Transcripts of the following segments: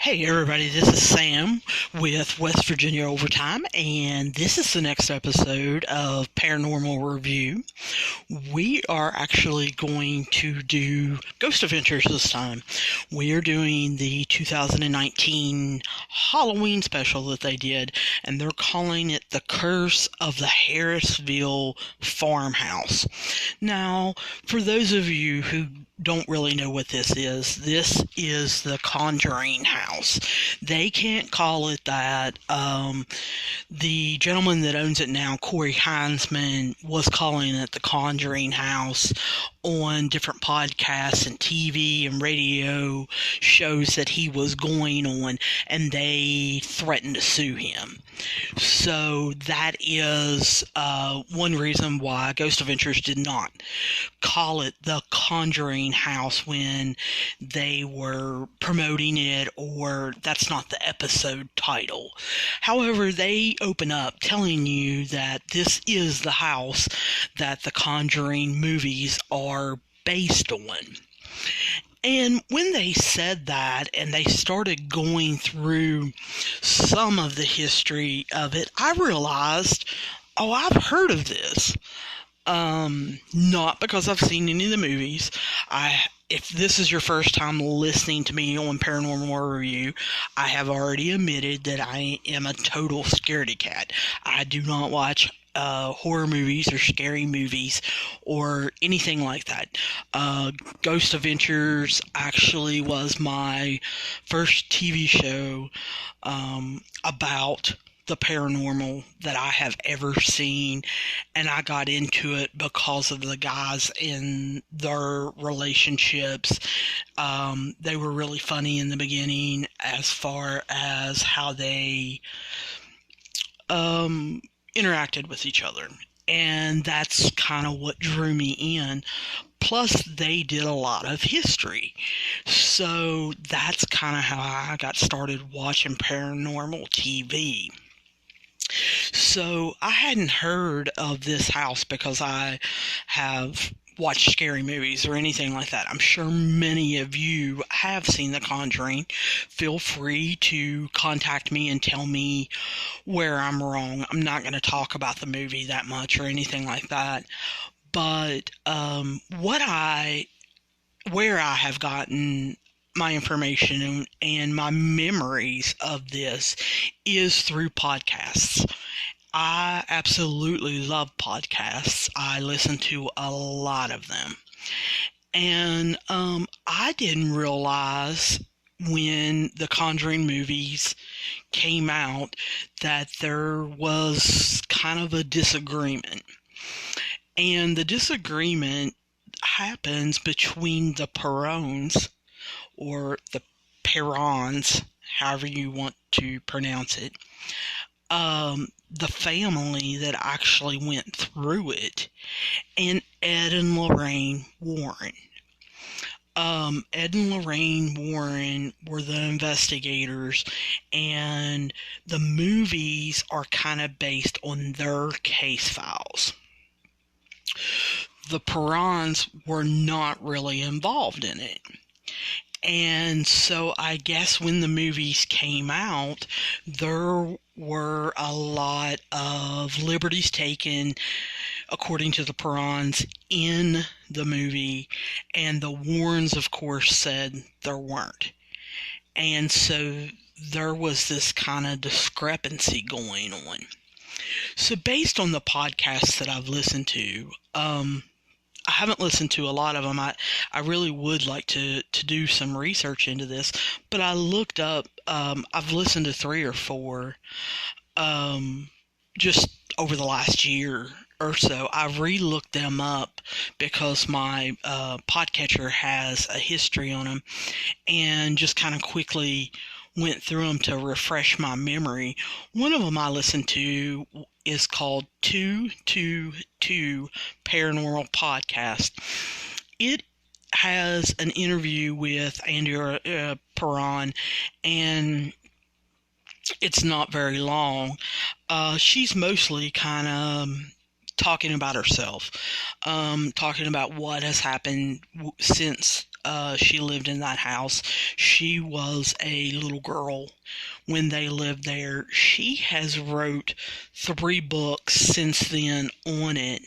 Hey everybody, this is Sam with West Virginia Overtime, and this is the next episode of Paranormal Review. We are actually going to do Ghost Adventures this time. We are doing the 2019 Halloween special that they did, and they're calling it The Curse of the Harrisville Farmhouse. Now, for those of you who don't really know what this is the Conjuring House. They can't call it that. The gentleman that owns it now, Cory, was calling it the Conjuring House on different podcasts and TV and radio shows that he was going on, and they threatened to sue him. So that is one reason why Ghost Adventures did not call it the Conjuring House when they were promoting it, or that's not the episode title. However, they open up telling you that this is the house that the Conjuring movies are based on. And when they said that and they started going through some of the history of it, I realized, oh, I've heard of this. Not because I've seen any of the movies. If this is your first time listening to me on Paranormal Review, I have already admitted that I am a total scaredy cat. I do not watch horror movies or scary movies or anything like that. Ghost Adventures actually was my first TV show about the paranormal that I have ever seen, and I got into it because of the guys in their relationships. They were really funny in the beginning as far as how they interacted with each other, and that's kind of what drew me in. Plus, they did a lot of history, so that's kind of how I got started watching paranormal TV. So I hadn't heard of this house because I have watched scary movies or anything like that. I'm sure many of you have seen The Conjuring. Feel free to contact me and tell me where I'm wrong. I'm not going to talk about the movie that much or anything like that. But where I have gotten my information and my memories of this is through podcasts. I absolutely love podcasts. I listen to a lot of them. And I didn't realize when the Conjuring movies came out that there was kind of a disagreement. And the disagreement happens between the Perrons, or the Perrons, however you want to pronounce it, the family that actually went through it, and Ed and Lorraine Warren. Ed and Lorraine Warren were the investigators, and the movies are kind of based on their case files. The Perrons were not really involved in it. And so I guess when the movies came out, there were a lot of liberties taken, according to the Perrons, in the movie, and the Warrens, of course, said there weren't. And so there was this kind of discrepancy going on. So based on the podcasts that I've listened to, I haven't listened to a lot of them. I really would like to do some research into this, but I looked up, I've listened to 3 or 4 just over the last year or so. I've re-looked them up because my podcatcher has a history on them, and just kind of quickly went through them to refresh my memory. One of them I listened to is called 222 Paranormal Podcast. It has an interview with Andrea, Perron, and it's not very long. She's mostly kind of talking about herself, talking about what has happened since she lived in that house. She was a little girl when they lived there. She has wrote 3 books since then on it,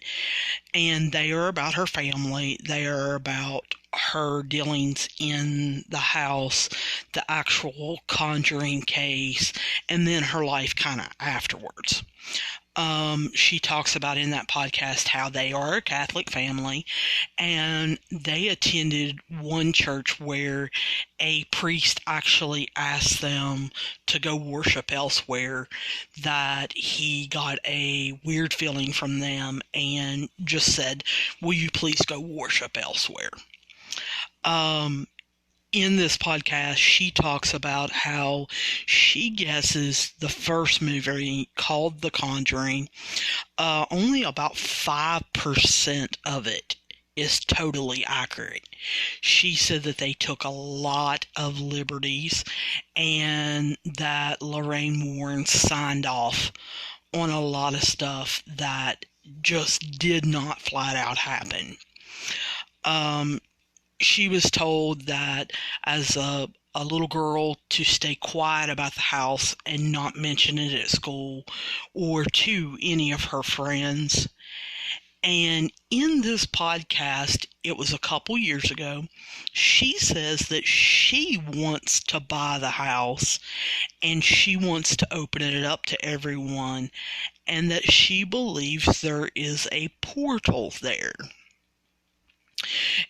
and they are about her family. They are about her dealings in the house, the actual conjuring case, and then her life kind of afterwards. She talks about in that podcast how they are a Catholic family, and they attended one church where a priest actually asked them to go worship elsewhere, that he got a weird feeling from them and just said, "Will you please go worship elsewhere?" In this podcast, she talks about how she guesses the first movie, called The Conjuring, only about 5% of it is totally accurate. She said that they took a lot of liberties and that Lorraine Warren signed off on a lot of stuff that just did not flat out happen. She was told that as a little girl to stay quiet about the house and not mention it at school or to any of her friends. And in this podcast, it was a couple years ago, she says that she wants to buy the house and she wants to open it up to everyone, and that she believes there is a portal there.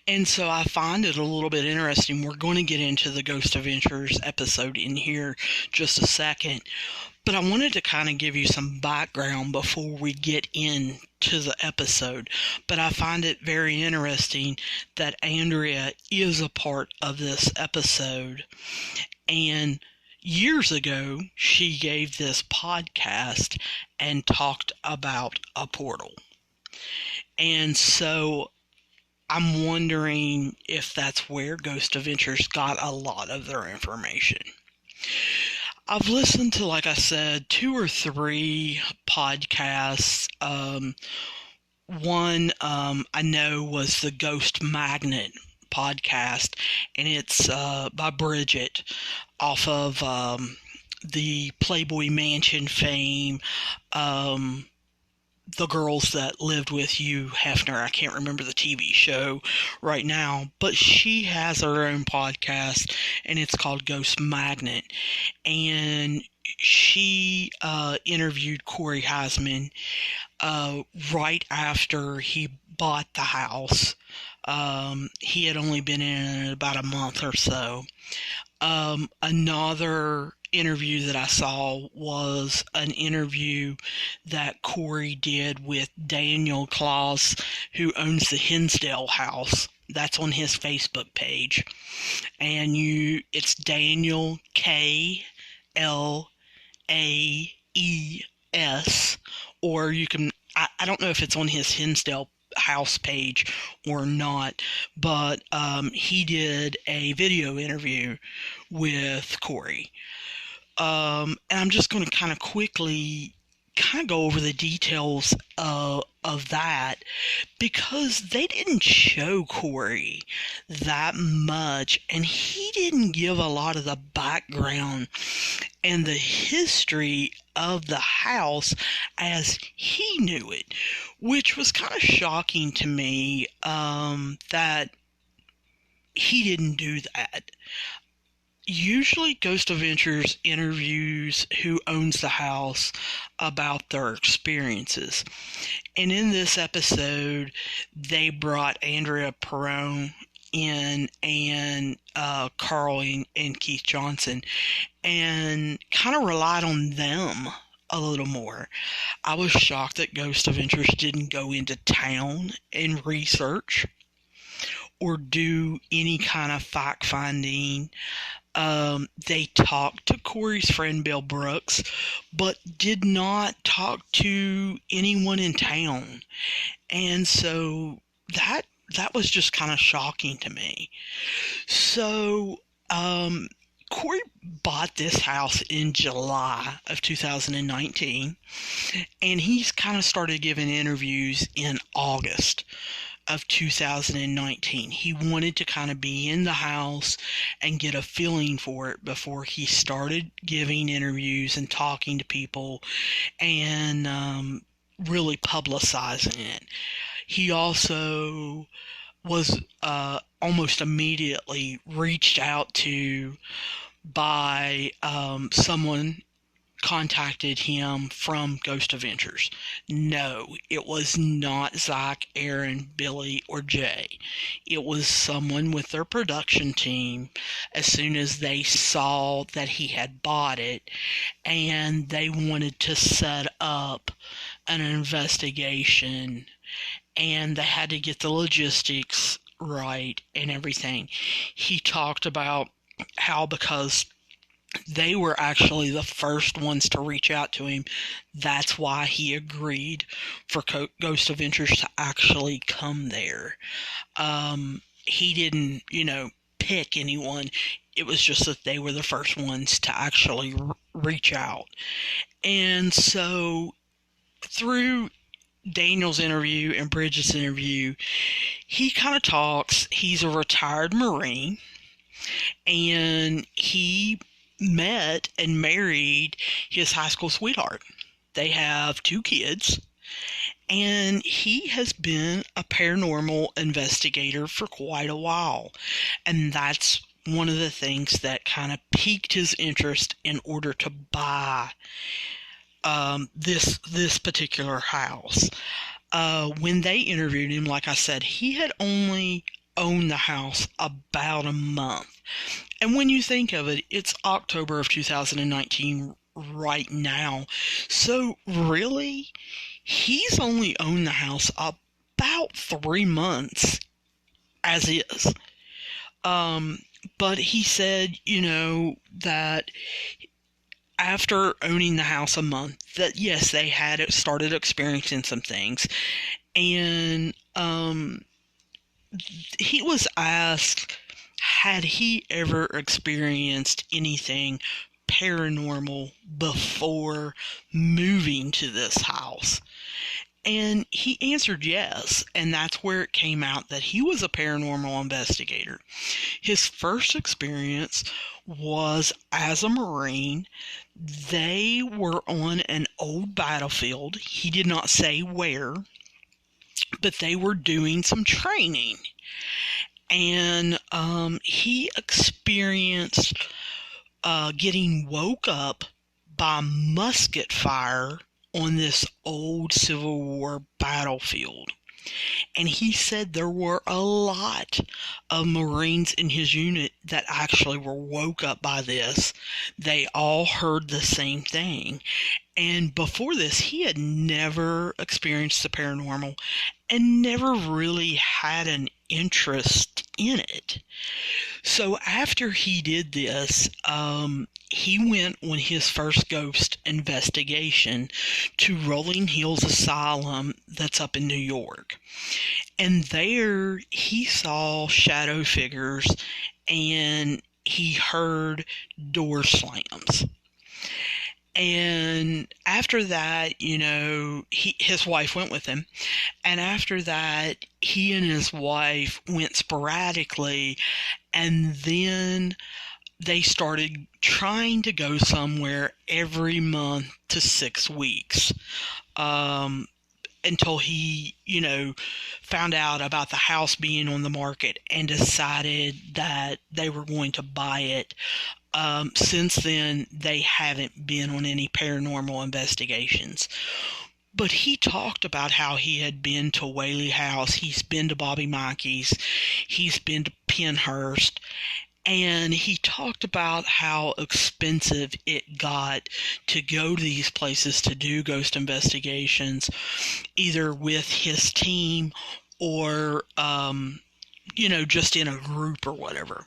And so I find it a little bit interesting. We're going to get into the Ghost Adventures episode in here just a second, but I wanted to kind of give you some background before we get into the episode. But I find it very interesting that Andrea is a part of this episode. And years ago, she gave this podcast and talked about a portal. And so I'm wondering if that's where Ghost Adventures got a lot of their information. I've listened to, like I said, 2 or 3 podcasts. One I know was the Ghost Magnet podcast, and it's by Bridget off of the Playboy Mansion fame. The Girls That Lived with You, Hefner. I can't remember the TV show right now, but she has her own podcast, and it's called Ghost Magnet. And she interviewed Cory Heisman right after he bought the house. He had only been in it about a month or so. Another interview that I saw was an interview that Cory did with Daniel Claus, who owns the Hinsdale house. That's on his Facebook page. And it's Daniel K-L-A-E-S, or you can, I don't know if it's on his Hinsdale house page or not, but he did a video interview with Cory. And I'm just going to kind of quickly go over the details of that, because they didn't show Cory that much, and he didn't give a lot of the background and the history of the house as he knew it, which was kind of shocking to me, that he didn't do that. Usually Ghost Adventures interviews who owns the house about their experiences. And in this episode, they brought Andrea Perron in, and Carl and Keith Johnson, and kind of relied on them a little more. I was shocked that Ghost Adventures didn't go into town and research or do any kind of fact-finding. They talked to Cory's friend Bill Brooks, but did not talk to anyone in town. And so that was just kind of shocking to me. So Cory bought this house in July of 2019, and he's kind of started giving interviews in August of 2019. He wanted to kind of be in the house and get a feeling for it before he started giving interviews and talking to people and really publicizing it. He also was almost immediately reached out to by someone contacted him from Ghost Adventures. No, it was not Zach, Aaron, Billy, or Jay. It was someone with their production team as soon as they saw that he had bought it, and they wanted to set up an investigation, and they had to get the logistics right and everything. He talked about how because they were actually the first ones to reach out to him, that's why he agreed for Ghost Adventures to actually come there. He didn't, pick anyone. It was just that they were the first ones to actually reach out. And so through Daniel's interview and Bridget's interview, he kind of talks. He's a retired Marine, and he met and married his high school sweetheart. They have 2 kids, and he has been a paranormal investigator for quite a while, and that's one of the things that kind of piqued his interest in order to buy this particular house. When they interviewed him, like I said, he had only owned the house about a month. And when you think of it, it's October of 2019 right now. So really, he's only owned the house about 3 months as is. But he said, that after owning the house a month, that yes, they had started experiencing some things. And he was asked, had he ever experienced anything paranormal before moving to this house? And he answered yes, and that's where it came out that he was a paranormal investigator. His first experience was as a Marine. They were on an old battlefield. He did not say where, but they were doing some training. And he experienced getting woke up by musket fire on this old Civil War battlefield. And he said there were a lot of Marines in his unit that actually were woke up by this. They all heard the same thing. And before this, he had never experienced the paranormal and never really had an interest in it. So after he did this, he went on his first ghost investigation to Rolling Hills Asylum that's up in New York. And there he saw shadow figures and he heard door slams. And after that, his wife went with him. And after that, he and his wife went sporadically. And then they started trying to go somewhere every month to 6 weeks. Until he, found out about the house being on the market and decided that they were going to buy it. Since then, they haven't been on any paranormal investigations. But he talked about how he had been to Whaley House, he's been to Bobby Mackey's, he's been to Penhurst, and he talked about how expensive it got to go to these places to do ghost investigations, either with his team or, just in a group or whatever.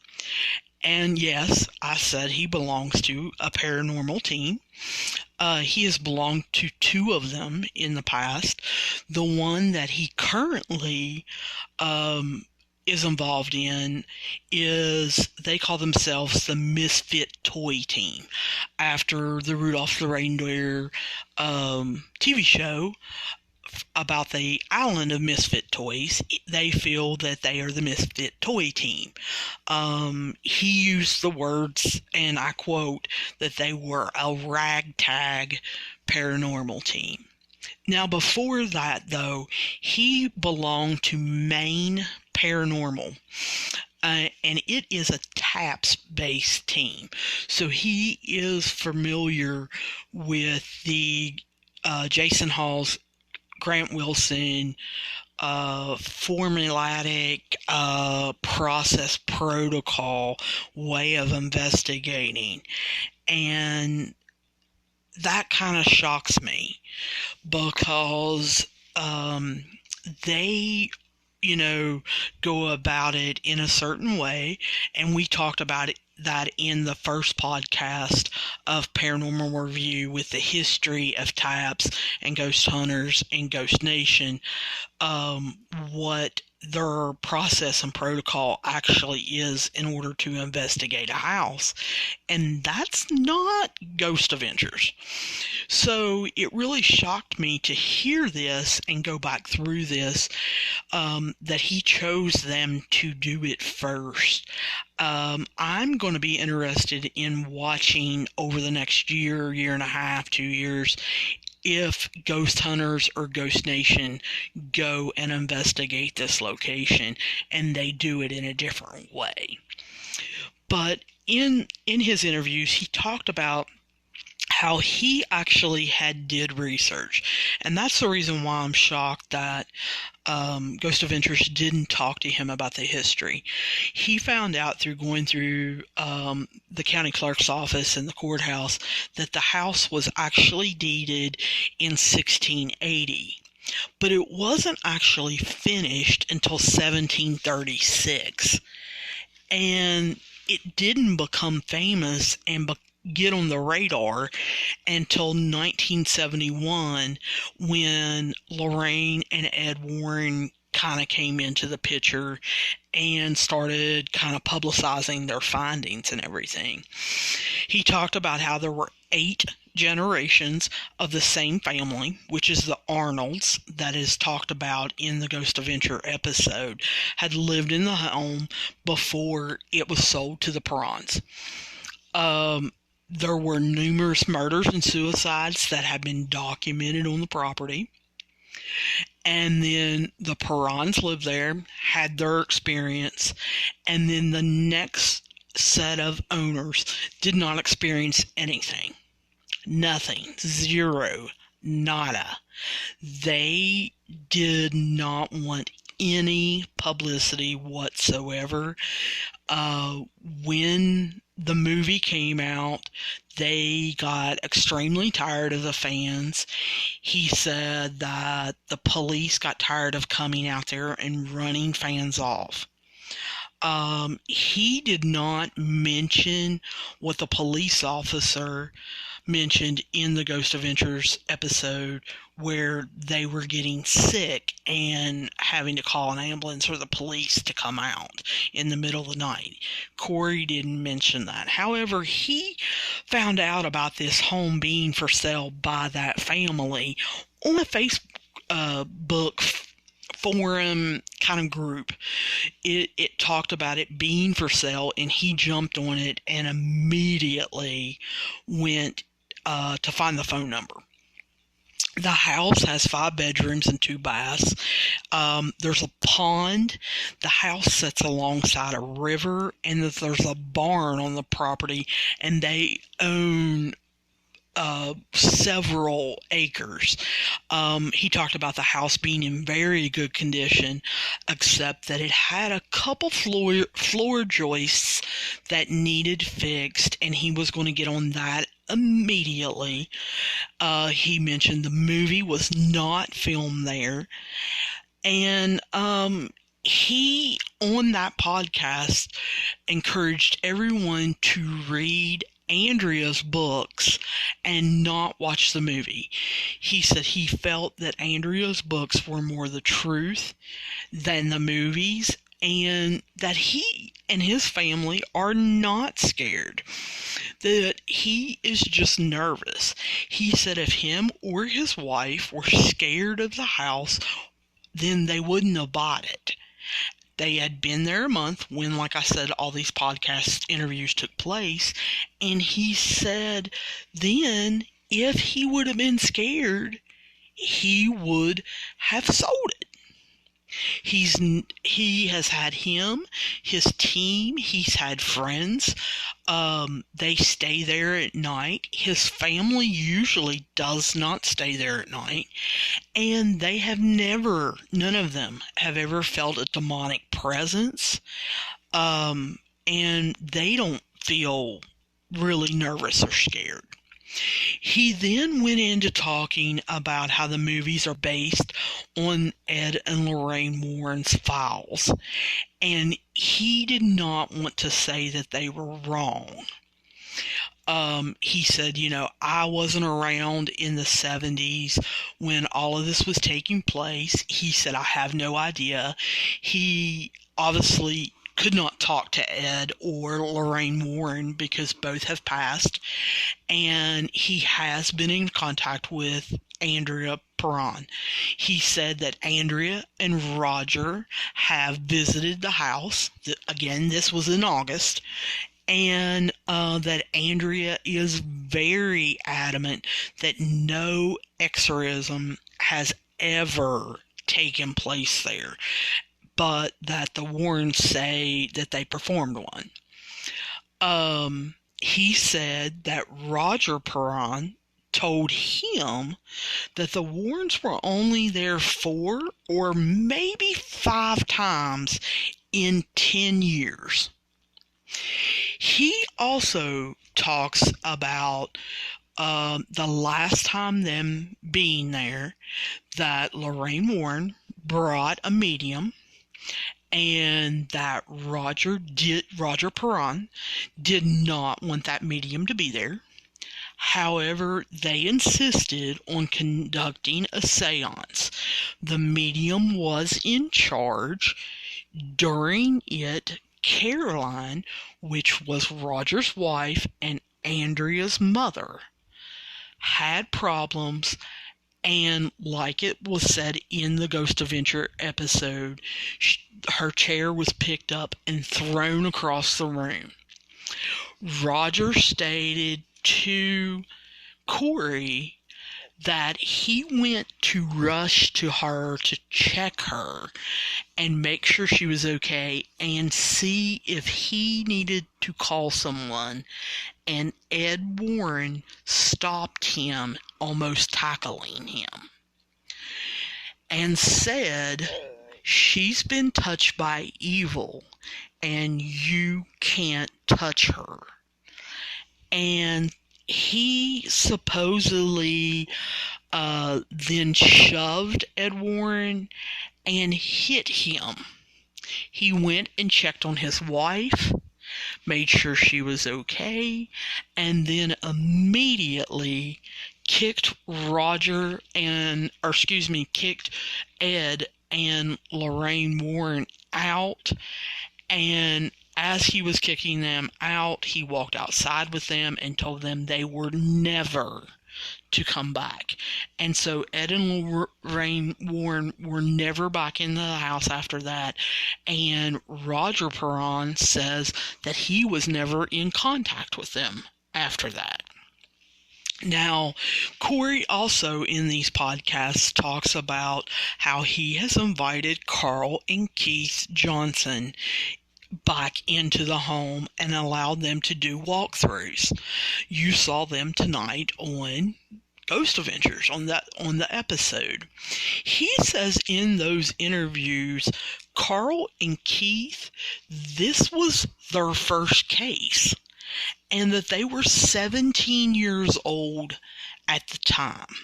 And yes, I said he belongs to a paranormal team. He has belonged to 2 of them in the past. The one that he currently is involved in is they call themselves the Misfit Toy Team. After the Rudolph the Reindeer TV show about the island of misfit toys, they feel that they are the Misfit Toy Team. He used the words, and I quote, that they were a ragtag paranormal team. Now, before that, though, he belonged to Maine Paranormal, and it is a TAPS-based team. So he is familiar with the Jason Hall's, Grant Wilson, formulatic process protocol way of investigating. And that kind of shocks me because they, go about it in a certain way. And we talked about that in the first podcast of Paranormal Review with the history of TAPS and Ghost Hunters and Ghost Nation, what their process and protocol actually is in order to investigate a house. And that's not Ghost Adventures. So it really shocked me to hear this and go back through this, that he chose them to do it first. I'm going to be interested in watching over the next year and a half, 2 years, if Ghost Hunters or Ghost Nation go and investigate this location, and they do it in a different way. But in his interviews, he talked about how he actually did research. And that's the reason why I'm shocked that Ghost Adventures didn't talk to him about the history. He found out through going through the county clerk's office and the courthouse that the house was actually deeded in 1680. But it wasn't actually finished until 1736. And it didn't become famous and get on the radar until 1971, when Lorraine and Ed Warren kind of came into the picture and started kind of publicizing their findings and everything. He talked about how there were 8 generations of the same family, which is the Arnolds, that is talked about in the Ghost Adventure episode, had lived in the home before it was sold to the Perrons. There were numerous murders and suicides that had been documented on the property. And then the Perrons lived there, had their experience, and then the next set of owners did not experience anything. Nothing. Zero. Nada. They did not want any publicity whatsoever. When the movie came out, they got extremely tired of the fans. He said that the police got tired of coming out there and running fans off. He did not mention what the police officer mentioned in the Ghost Adventures episode, where they were getting sick and having to call an ambulance or the police to come out in the middle of the night. Cory didn't mention that. However, he found out about this home being for sale by that family on a Facebook forum kind of group. It talked about it being for sale, and he jumped on it and immediately went to find the phone number. The house has 5 bedrooms and 2 baths. There's a pond. The house sits alongside a river, and there's a barn on the property, and they own several acres. He talked about the house being in very good condition, except that it had a couple floor joists that needed fixed, and he was going to get on that immediately. He mentioned the movie was not filmed there, and he, on that podcast, encouraged everyone to read Andrea's books and not watch the movie. He said he felt that Andrea's books were more the truth than the movies, and that he and his family are not scared, that he is just nervous. He said if him or his wife were scared of the house, then they wouldn't have bought it. They had been there a month when, like I said, all these podcast interviews took place, and he said then if he would have been scared, he would have sold it. He has had his team, he's had friends. They stay there at night. His family usually does not stay there at night. And they have none of them have ever felt a demonic presence. And they don't feel really nervous or scared. He then went into talking about how the movies are based on Ed and Lorraine Warren's files, and he did not want to say that they were wrong. He said, I wasn't around in the 70s when all of this was taking place. He said, I have no idea. He obviously could not talk to Ed or Lorraine Warren because both have passed, and he has been in contact with Andrea Perron. He said that Andrea and Roger have visited the house. Again, this was in August, and that Andrea is very adamant that no exorcism has ever taken place there, but that the Warrens say that they performed one. He said that Roger Perron told him that the Warrens were only there 4 or maybe 5 times in 10 years. He also talks about the last time them being there, that Lorraine Warren brought a medium, and that Roger Perron did not want that medium to be there. However, they insisted on conducting a seance. The medium was in charge. During it, Caroline, which was Roger's wife and Andrea's mother, had problems. And like it was said in the Ghost Adventure episode, her chair was picked up and thrown across the room. Roger stated to Cory that he went to rush to her to check her and make sure she was okay and see if he needed to call someone, and Ed Warren stopped him, almost tackling him, and said, she's been touched by evil and you can't touch her. And he supposedly then shoved Ed Warren and hit him. He went and checked on his wife, made sure she was okay, and then immediately kicked kicked Ed and Lorraine Warren out. And as he was kicking them out, he walked outside with them and told them they were never to come back. And so Ed and Lorraine Warren were never back in the house after that. And Roger Perron says that he was never in contact with them after that. Now, Cory also in these podcasts talks about how he has invited Carl and Keith Johnson back into the home and allowed them to do walkthroughs. You saw them tonight on Ghost Adventures on the episode. He says in those interviews, Carl and Keith, this was their first case, and that they were 17 years old at the time,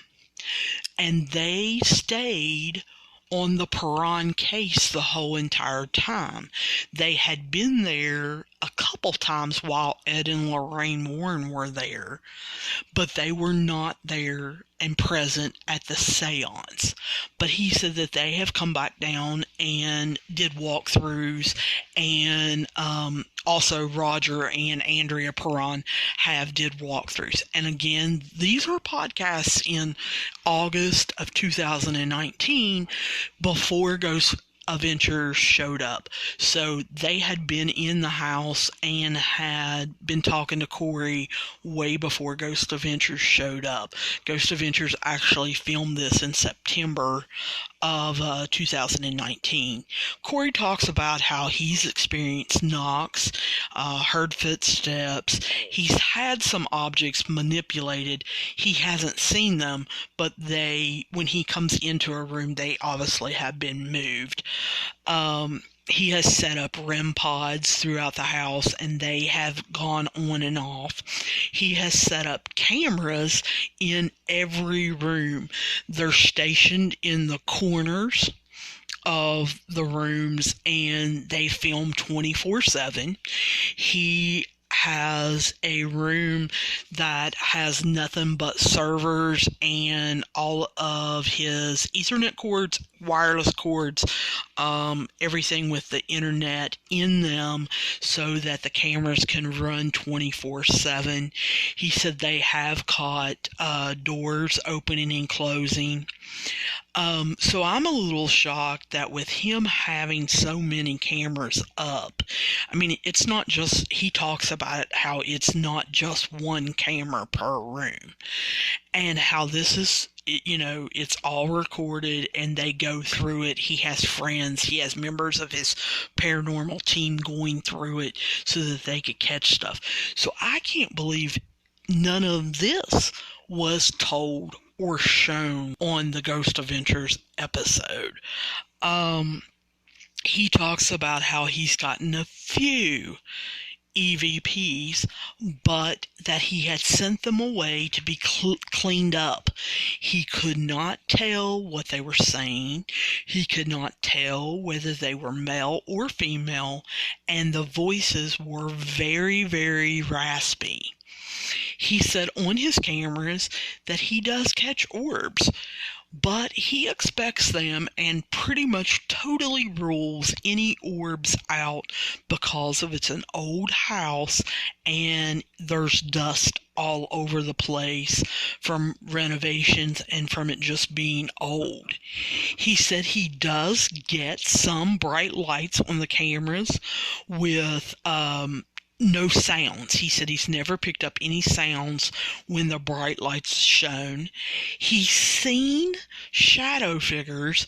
and they stayed on the Perron case the whole entire time. They had been there a couple times while Ed and Lorraine Warren were there, but they were not there and present at the seance. But he said that they have come back down and did walkthroughs, and also Roger and Andrea Perron did walkthroughs. And again, these are podcasts in August of 2019 before Ghost Adventures showed up. So they had been in the house and had been talking to Cory way before Ghost Adventures showed up. Ghost Adventures actually filmed this in September of 2019. Cory talks about how he's experienced knocks, heard footsteps. He's had some objects manipulated. He hasn't seen them, but when he comes into a room, they obviously have been moved. He has set up REM pods throughout the house, and they have gone on and off. He has set up cameras in every room. They're stationed in the corners of the rooms, and they film 24/7. He has a room that has nothing but servers and all of his Ethernet cords, wireless cords, everything with the internet in them so that the cameras can run 24/7. He said they have caught doors opening and closing. So I'm a little shocked that with him having so many cameras up, I mean, it's not just, he talks about how it's not just one camera per room, and how this is, it's all recorded and they go through it. He has friends, he has members of his paranormal team going through it so that they could catch stuff. So I can't believe none of this was told or shown on the Ghost Adventures episode. He talks about how he's gotten a few EVPs, but that he had sent them away to be cleaned up. He could not tell what they were saying. He could not tell whether they were male or female, and the voices were very, very raspy. He said on his cameras that he does catch orbs, but he expects them and pretty much totally rules any orbs out because of it's an old house and there's dust all over the place from renovations and from it just being old. He said he does get some bright lights on the cameras with no sounds. He said he's never picked up any sounds when the bright light's shown. He's seen shadow figures,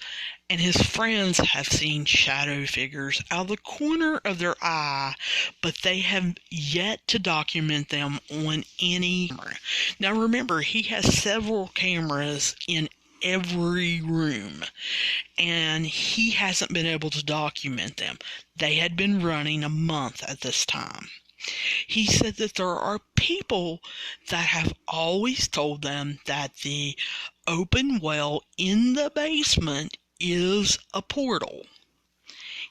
and his friends have seen shadow figures out of the corner of their eye, but they have yet to document them on any camera. Now remember, he has several cameras in every room, and he hasn't been able to document them. They had been running a month at this time. He said that there are people that have always told them that the open well in the basement is a portal.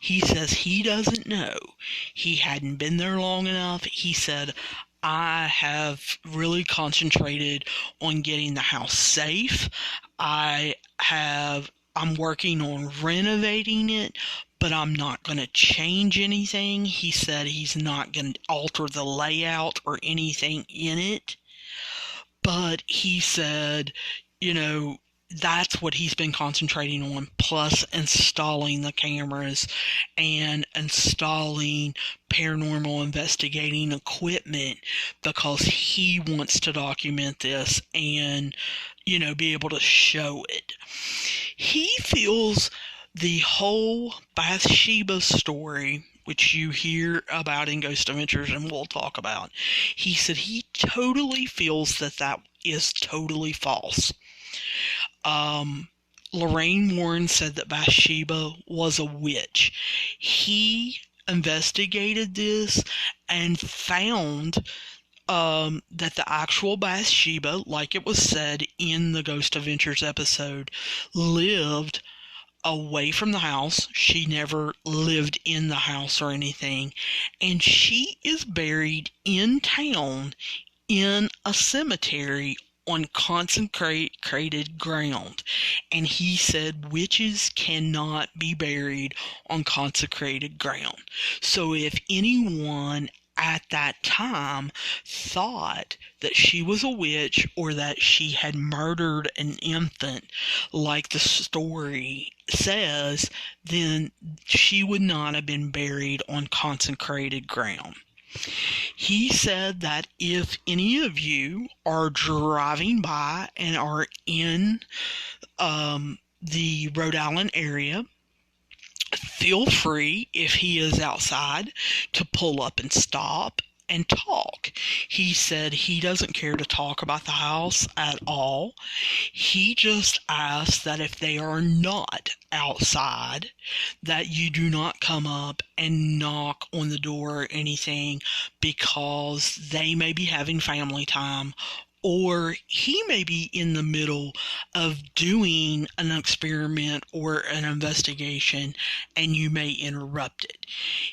He says he doesn't know. He hadn't been there long enough. He said, I have really concentrated on getting the house safe. I'm working on renovating it, but I'm not going to change anything. He said he's not going to alter the layout or anything in it. But he said, that's what he's been concentrating on, plus installing the cameras and installing paranormal investigating equipment, because he wants to document this and, be able to show it. He feels the whole Bathsheba story, which you hear about in Ghost Adventures and we'll talk about, he said he totally feels that is totally false. Lorraine Warren said that Bathsheba was a witch. He investigated this and found that the actual Bathsheba, like it was said in the Ghost Adventures episode, lived away from the house. She never lived in the house or anything. And she is buried in town in a cemetery on consecrated ground. And he said witches cannot be buried on consecrated ground. So if anyone at that time thought that she was a witch or that she had murdered an infant like the story says, then she would not have been buried on consecrated ground. He said that if any of you are driving by and are in the Rhode Island area, feel free, if he is outside, to pull up and stop and talk. He said he doesn't care to talk about the house at all. He just asked that if they are not outside, that you do not come up and knock on the door or anything, because they may be having family time, or he may be in the middle of doing an experiment or an investigation and you may interrupt it.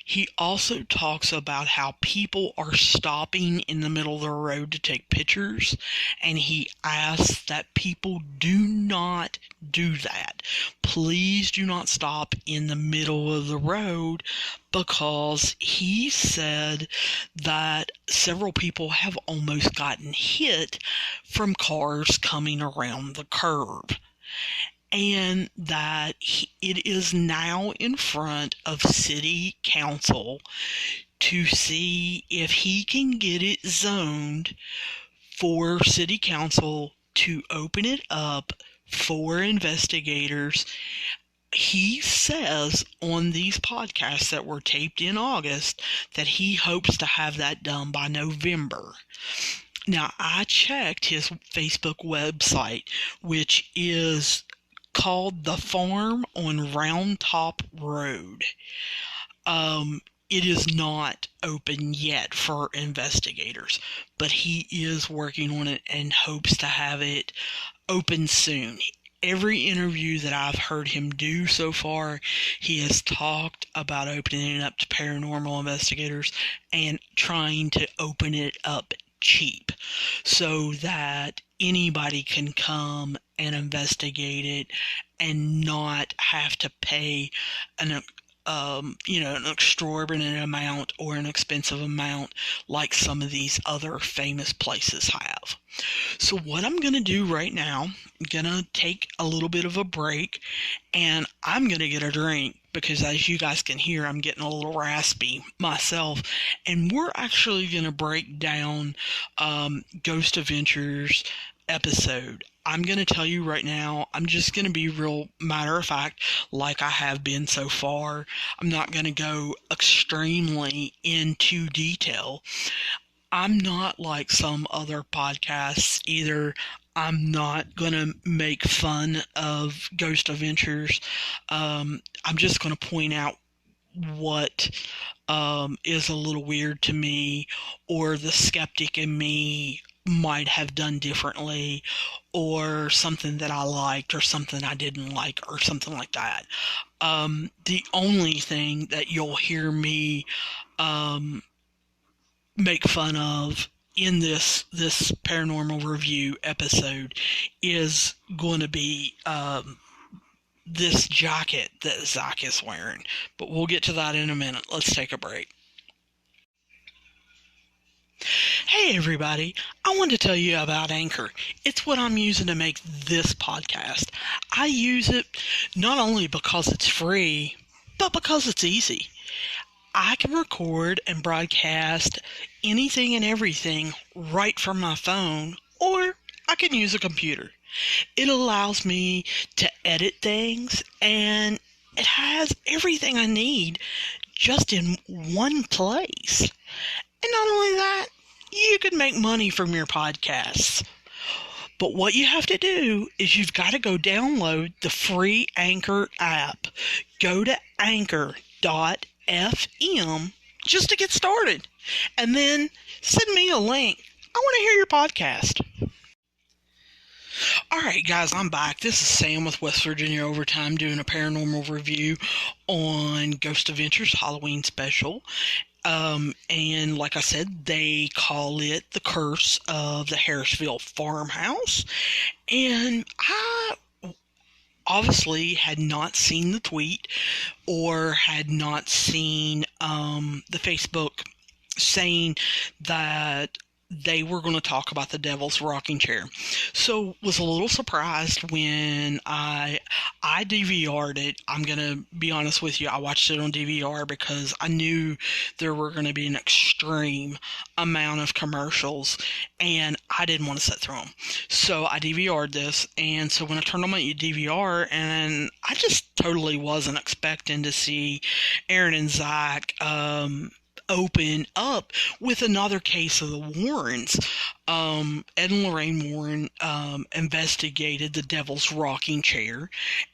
He also talks about how people are stopping in the middle of the road to take pictures, and he asks that people do not do that. Please do not stop in the middle of the road, because he said that several people have almost gotten hit from cars coming around the curb, and that it is now in front of city council to see if he can get it zoned for city council to open it up for investigators. He says on these podcasts that were taped in August that he hopes to have that done by November. Now, I checked his Facebook website, which is called The Farm on Round Top Road. It is not open yet for investigators, but he is working on it and hopes to have it open soon. Every interview that I've heard him do so far, he has talked about opening it up to paranormal investigators and trying to open it up cheap so that anybody can come and investigate it and not have to pay an exorbitant amount or an expensive amount like some of these other famous places have. So what I'm going to do right now, I'm going to take a little bit of a break, and I'm going to get a drink, because as you guys can hear, I'm getting a little raspy myself, and we're actually going to break down Ghost Adventures episode. I'm going to tell you right now, I'm just going to be real matter of fact like I have been so far. I'm not going to go extremely into detail. I'm not like some other podcasts either. I'm not going to make fun of Ghost Adventures. I'm just going to point out what is a little weird to me, or the skeptic in me might have done differently, or something that I liked or something I didn't like, or something like that. The only thing that you'll hear me make fun of in this paranormal review episode is going to be this jacket that Zach is wearing. But we'll get to that in a minute. Let's take a break. Hey everybody, I want to tell you about Anchor. It's what I'm using to make this podcast. I use it not only because it's free, but because it's easy. I can record and broadcast anything and everything right from my phone, or I can use a computer. It allows me to edit things, and it has everything I need just in one place. And not only that, you can make money from your podcasts. But what you have to do is you've got to go download the free Anchor app. Go to anchor.fm just to get started. And then send me a link. I want to hear your podcast. Alright, guys, I'm back. This is Sam with West Virginia Overtime doing a paranormal review on Ghost Adventures Halloween special. And like I said, they call it The Curse of the Harrisville Farmhouse. And I obviously had not seen the tweet or had not seen the Facebook saying that they were going to talk about the Devil's Rocking Chair. So was a little surprised when I DVR'd it. I'm going to be honest with you. I watched it on DVR because I knew there were going to be an extreme amount of commercials and I didn't want to sit through them. So I DVR'd this, and so when I turned on my DVR, and I just totally wasn't expecting to see Aaron and Zach open up with another case of the Warrants. Ed and Lorraine Warren investigated the Devil's Rocking Chair,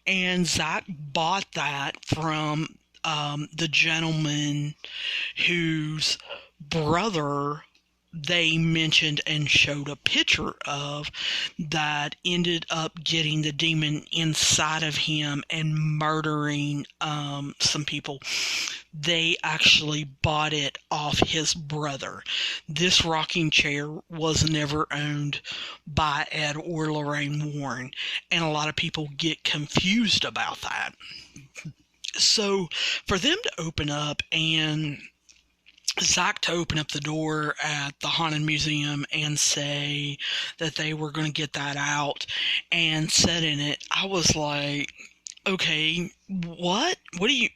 and Zach bought that from the gentleman whose brother they mentioned and showed a picture of that ended up getting the demon inside of him and murdering some people. They actually bought it off his brother. This rocking chair was never owned by Ed or Lorraine Warren, and a lot of people get confused about that. So for them to open up and Zach to open up the door at the Haunted Museum and say that they were going to get that out and set in it, I was like, okay, what? What do you...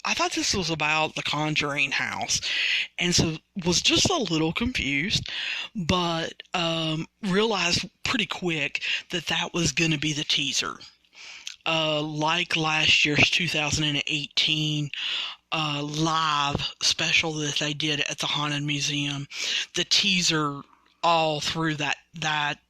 I thought this was about the Conjuring house, and so was just a little confused, but realized pretty quick that that was going to be the teaser. Like last year's 2018 live special that they did at the Haunted Museum, the teaser all through that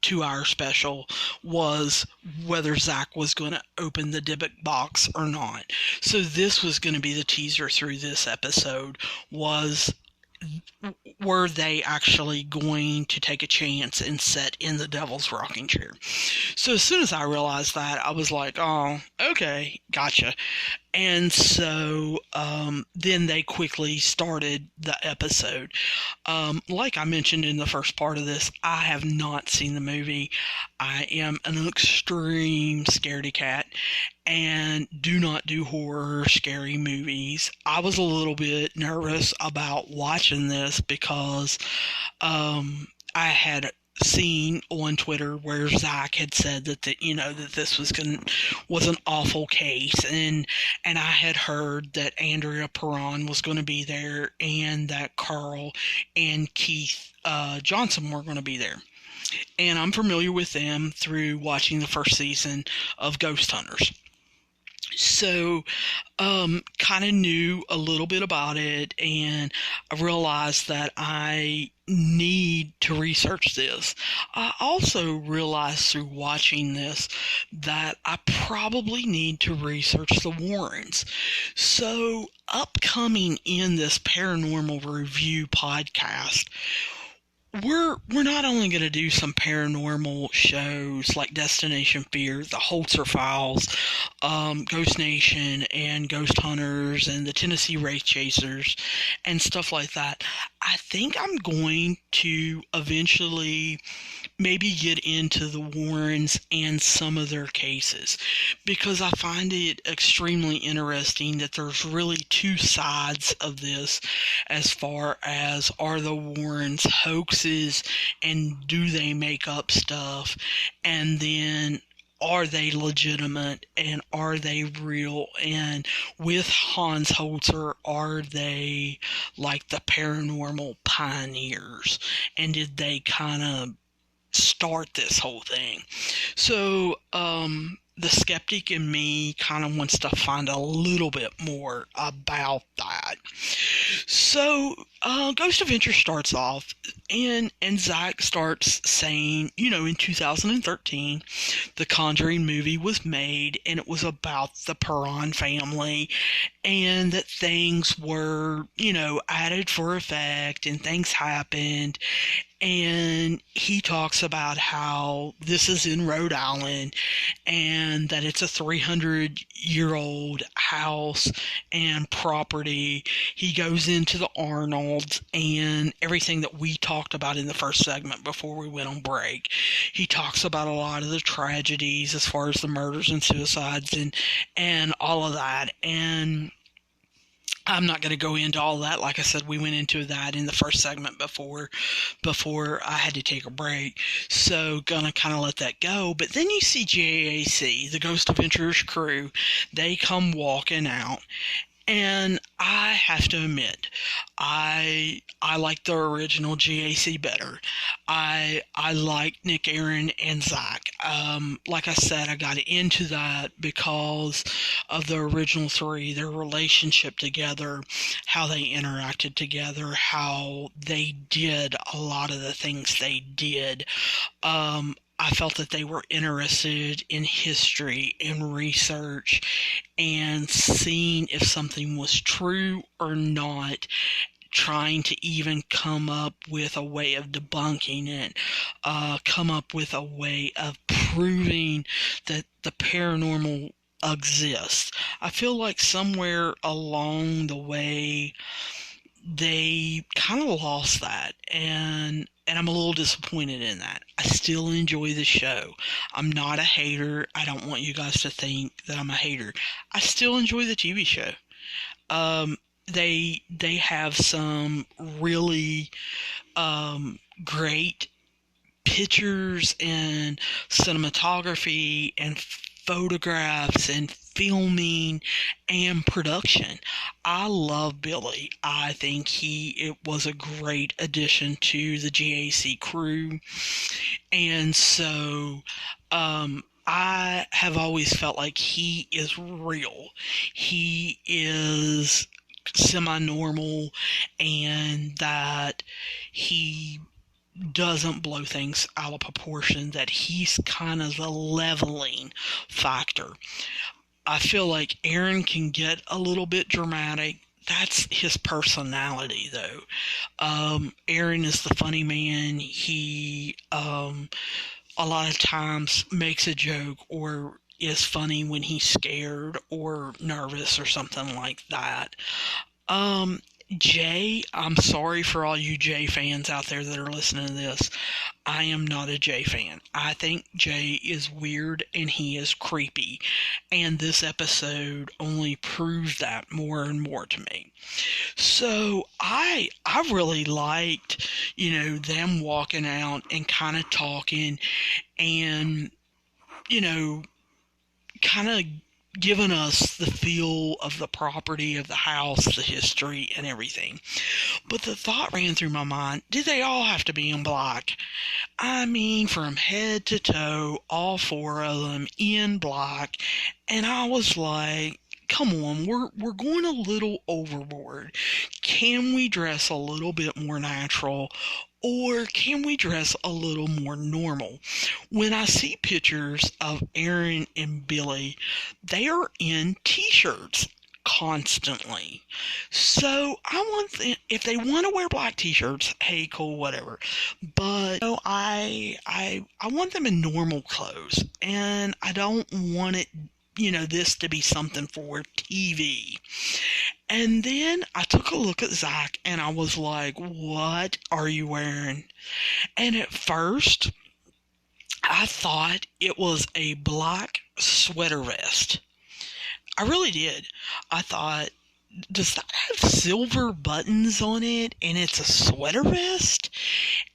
2-hour special was whether Zach was going to open the Dybbuk box or not. So this was going to be the teaser through this episode, was were they actually going to take a chance and set in the Devil's Rocking Chair? So as soon as I realized that, I was like, oh, okay, gotcha. And so then they quickly started the episode. Like I mentioned in the first part of this, I have not seen the movie. I am an extreme scaredy cat and do not do horror, scary movies. I was a little bit nervous about watching this because I had seen on Twitter where Zach had said that that this was an awful case, and I had heard that Andrea Perron was going to be there and that Carl and Keith Johnson were going to be there. And I'm familiar with them through watching the first season of Ghost Hunters. So, kind of knew a little bit about it, and I realized that I need to research this. I also realized through watching this that I probably need to research the Warrants. So, upcoming in this paranormal review podcast, we're not only going to do some paranormal shows like Destination Fear, the Holzer Files, Ghost Nation, and Ghost Hunters, and the Tennessee Wraith Chasers, and stuff like that. I think I'm going to eventually maybe get into the Warrens and some of their cases, because I find it extremely interesting that there's really two sides of this, as far as are the Warrens hoaxes and do they make up stuff, and then are they legitimate and are they real, and with Hans Holzer, are they like the paranormal pioneers, and did they kind of start this whole thing? So the skeptic in me kind of wants to find a little bit more about that. So Ghost Adventure starts off, and Zach starts saying, in 2013, the Conjuring movie was made, and it was about the Perron family, and that things were, added for effect, and things happened, and and he talks about how this is in Rhode Island and that it's a 300-year-old house and property. He goes into the Arnolds and everything that we talked about in the first segment before we went on break. He talks about a lot of the tragedies as far as the murders and suicides and all of that. And I'm not going to go into all that. Like I said, we went into that in the first segment before I had to take a break. So gonna kind of let that go. But then you see GAC, the Ghost Adventurers crew. They come walking out. And I have to admit, I like the original GAC better. I like Nick, Aaron, and Zach. Like I said, I got into that because of the original three, their relationship together, how they interacted together, how they did a lot of the things they did. I felt that they were interested in history and research and seeing if something was true or not, trying to even come up with a way of debunking it, come up with a way of proving that the paranormal exists. I feel like somewhere along the way they kind of lost that, and I'm a little disappointed in that. I still enjoy the show. I'm not a hater. I don't want you guys to think that I'm a hater. I still enjoy the TV show. They have some really great pictures and cinematography and photographs and filming and production. I love Billy. I think it was a great addition to the GAC crew. And so I have always felt like he is real. He is semi-normal, and that he doesn't blow things out of proportion, that he's kind of the leveling factor. I feel like Aaron can get a little bit dramatic. That's his personality, though. Aaron is the funny man. He a lot of times makes a joke or is funny when he's scared or nervous or something like that. Jay, I'm sorry for all you Jay fans out there that are listening to this. I am not a Jay fan. I think Jay is weird and he is creepy. And this episode only proves that more and more to me. So I really liked, them walking out and kind of talking and, kind of giving us the feel of the property of the house, the history, and everything. But the thought ran through my mind, did they all have to be in black? I mean, from head to toe, all four of them in black. And I was like, come on, we're going a little overboard. Can we dress a little bit more natural? Or can we dress a little more normal? When I see pictures of Aaron and Billy, they are in t-shirts constantly. So I want them, if they want to wear black t-shirts, hey, cool, whatever. But I want them in normal clothes, and I don't want it, this to be something for TV. And then I took a look at Zach and I was like, what are you wearing? And at first, I thought it was a black sweater vest. I really did. I thought, does that have silver buttons on it and it's a sweater vest?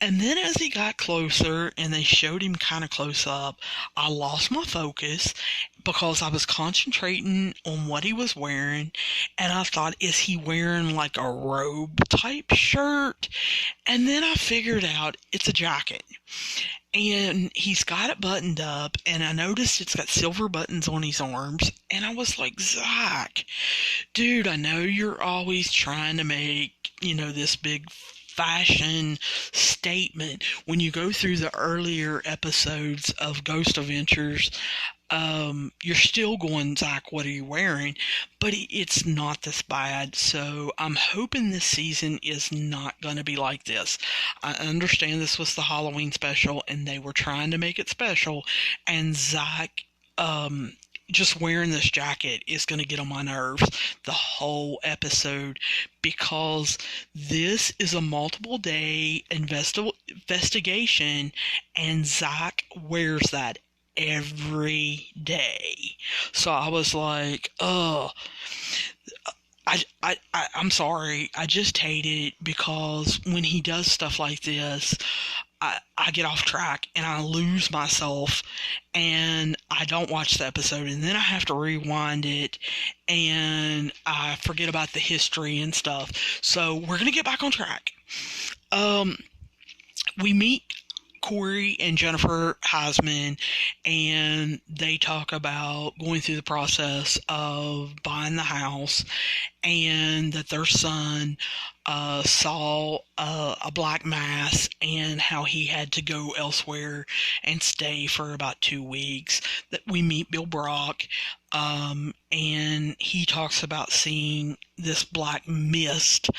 And then as he got closer and they showed him kind of close up, I lost my focus because I was concentrating on what he was wearing, and I thought, is he wearing like a robe type shirt? And then I figured out it's a jacket. And he's got it buttoned up, and I noticed it's got silver buttons on his arms, and I was like, Zach, dude, I know you're always trying to make, this big fashion statement. When you go through the earlier episodes of Ghost Adventures, you're still going, Zach, what are you wearing? But it's not this bad. So I'm hoping this season is not going to be like this. I understand this was the Halloween special and they were trying to make it special. And Zach, just wearing this jacket is going to get on my nerves the whole episode, because this is a multiple day investigation and Zach wears that every day. So I was like, I'm sorry. I just hate it, because when he does stuff like this, I get off track and I lose myself and I don't watch the episode, and then I have to rewind it and I forget about the history and stuff. So we're going to get back on track. We meet Cory and Jennifer Heisman, and they talk about going through the process of buying the house, and that their son saw a black mass and how he had to go elsewhere and stay for about 2 weeks. That we meet Bill Brock, and he talks about seeing this black mist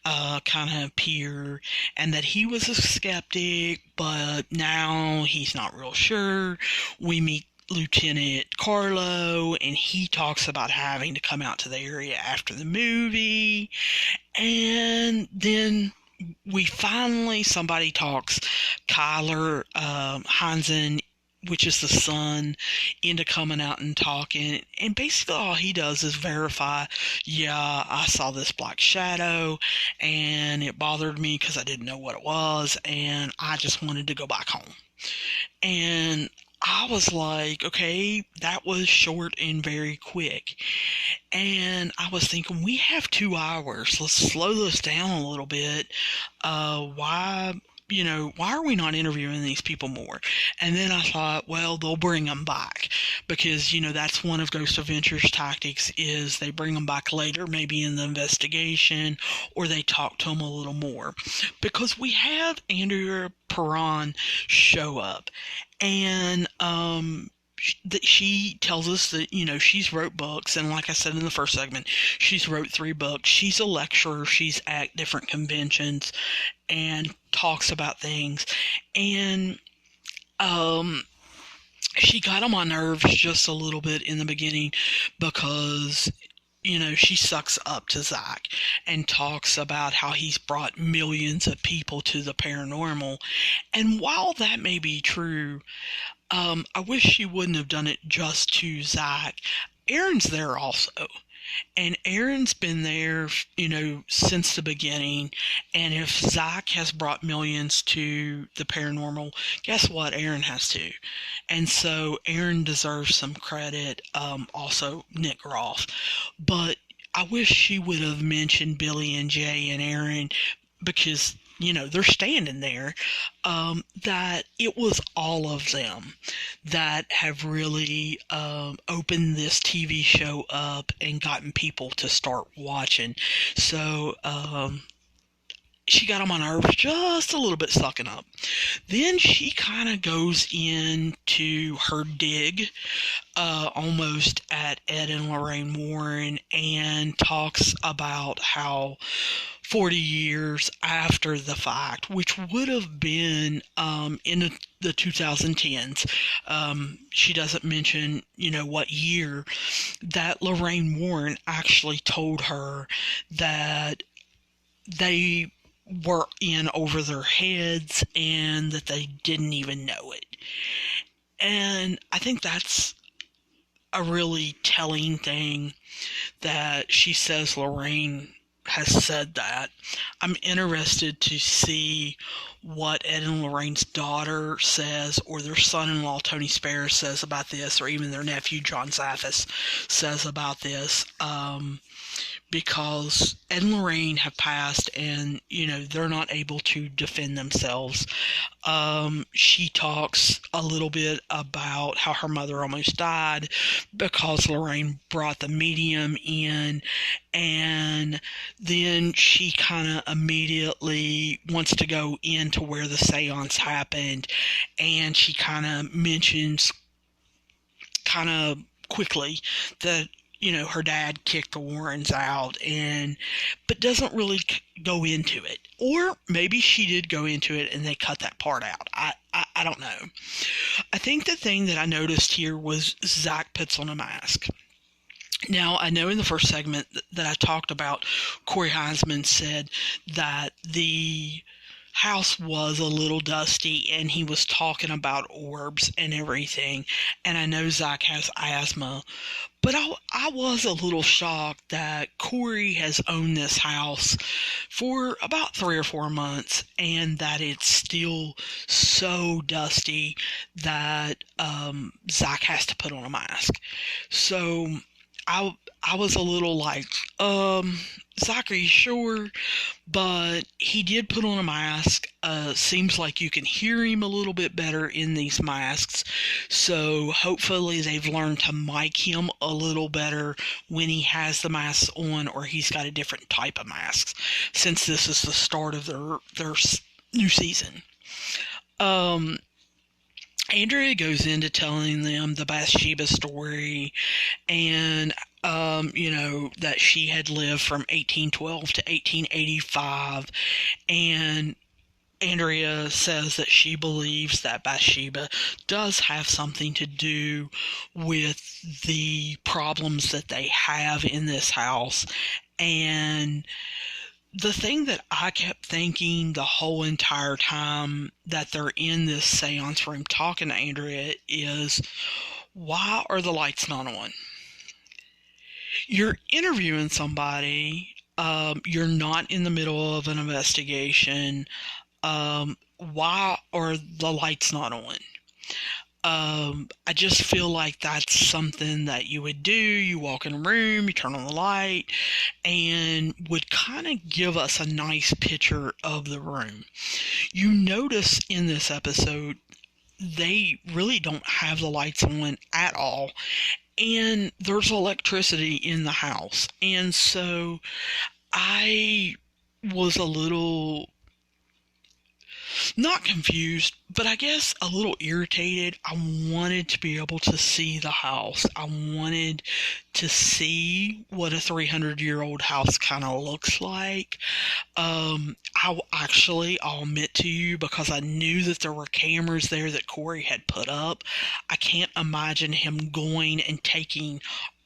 kind of appear, and that he was a skeptic, but now he's not real sure. We meet Lieutenant Carlo, and he talks about having to come out to the area after the movie. And then somebody talks Kyler Hansen, which is the son, into coming out and talking. And basically all he does is verify, yeah, I saw this black shadow and it bothered me because I didn't know what it was, and I just wanted to go back home. And I was like, okay, that was short and very quick. And I was thinking, we have 2 hours. Let's slow this down a little bit. Why are we not interviewing these people more? And then I thought, well, they'll bring them back, because, that's one of Ghost Adventures' tactics, is they bring them back later, maybe in the investigation, or they talk to them a little more. Because we have Andrea Perron show up, and that she tells us that, she's wrote books, and like I said in the first segment, she's wrote 3 books. She's a lecturer. She's at different conventions and talks about things. And she got on my nerves just a little bit in the beginning, because she sucks up to Zach and talks about how he's brought millions of people to the paranormal. And while that may be true, I wish she wouldn't have done it just to Zach. Aaron's there also. And Aaron's been there, since the beginning. And if Zach has brought millions to the paranormal, guess what? Aaron has to. And so Aaron deserves some credit. Also, Nick Groff. But I wish she would have mentioned Billy and Jay and Aaron, because they're standing there, that it was all of them that have really opened this TV show up and gotten people to start watching. So she got on my nerves just a little bit, sucking up. Then she kind of goes into her dig, almost at Ed and Lorraine Warren, and talks about how 40 years after the fact, which would have been in the 2010s, she doesn't mention, what year, that Lorraine Warren actually told her that they were in over their heads and that they didn't even know it. And I think that's a really telling thing, that she says Lorraine has said that. I'm interested to see what Ed and Lorraine's daughter says, or their son-in-law Tony Spare says about this, or even their nephew John Zaffis says about this. because Ed and Lorraine have passed and, they're not able to defend themselves. She talks a little bit about how her mother almost died because Lorraine brought the medium in, and then she kind of immediately wants to go into where the seance happened, and she kind of mentions kind of quickly that her dad kicked the Warrens out, but doesn't really go into it. Or maybe she did go into it and they cut that part out. I don't know. I think the thing that I noticed here was Zach puts on a mask. Now, I know in the first segment that I talked about, Cory Heisman said that the house was a little dusty and he was talking about orbs and everything. And I know Zach has asthma, but I was a little shocked that Cory has owned this house for about 3 or 4 months and that it's still so dusty that Zach has to put on a mask. So I was a little like, Zach, are you sure? But he did put on a mask. Seems like you can hear him a little bit better in these masks. So hopefully they've learned to mic him a little better when he has the mask on, or he's got a different type of masks, since this is the start of their new season. Andrea goes into telling them the Bathsheba story, and that she had lived from 1812 to 1885, and Andrea says that she believes that Bathsheba does have something to do with the problems that they have in this house. And the thing that I kept thinking the whole entire time that they're in this seance room talking to Andrea is, why are the lights not on? You're interviewing somebody. You're not in the middle of an investigation. Why are the lights not on? I just feel like that's something that you would do. You walk in a room, you turn on the light, and would kind of give us a nice picture of the room. You notice in this episode, they really don't have the lights on at all, and there's electricity in the house. And so I was a little, not confused, but I guess a little irritated. I wanted to be able to see the house. I wanted to see what a 300-year-old house kind of looks like. I'll admit to you, because I knew that there were cameras there that Cory had put up, I can't imagine him going and taking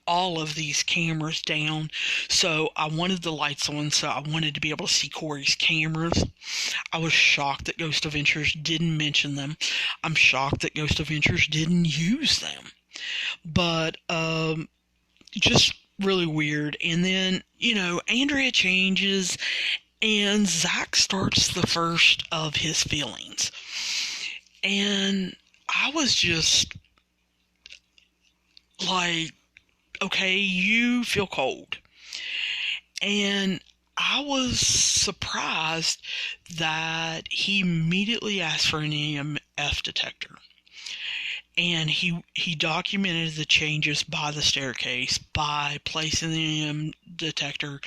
all of these cameras down. So I wanted the lights on, so I wanted to be able to see Cory's cameras. I was shocked that Ghost Adventures didn't mention them. I'm shocked that Ghost Adventures didn't use them. But just really weird. And then, Andrea changes, and Zach starts the first of his feelings. And I was just like, okay, you feel cold. And I was surprised that he immediately asked for an EMF detector. And he documented the changes by the staircase by placing the EMF detector,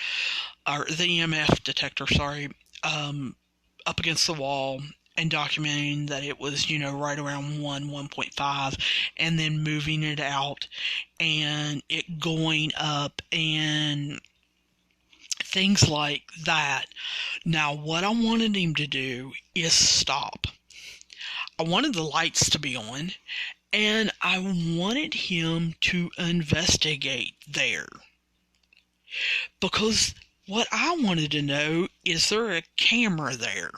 up against the wall, and documenting that it was, right around 1.5, and then moving it out and it going up and things like that. Now, what I wanted him to do is stop. I wanted the lights to be on, and I wanted him to investigate there. Because what I wanted to know, is there a camera there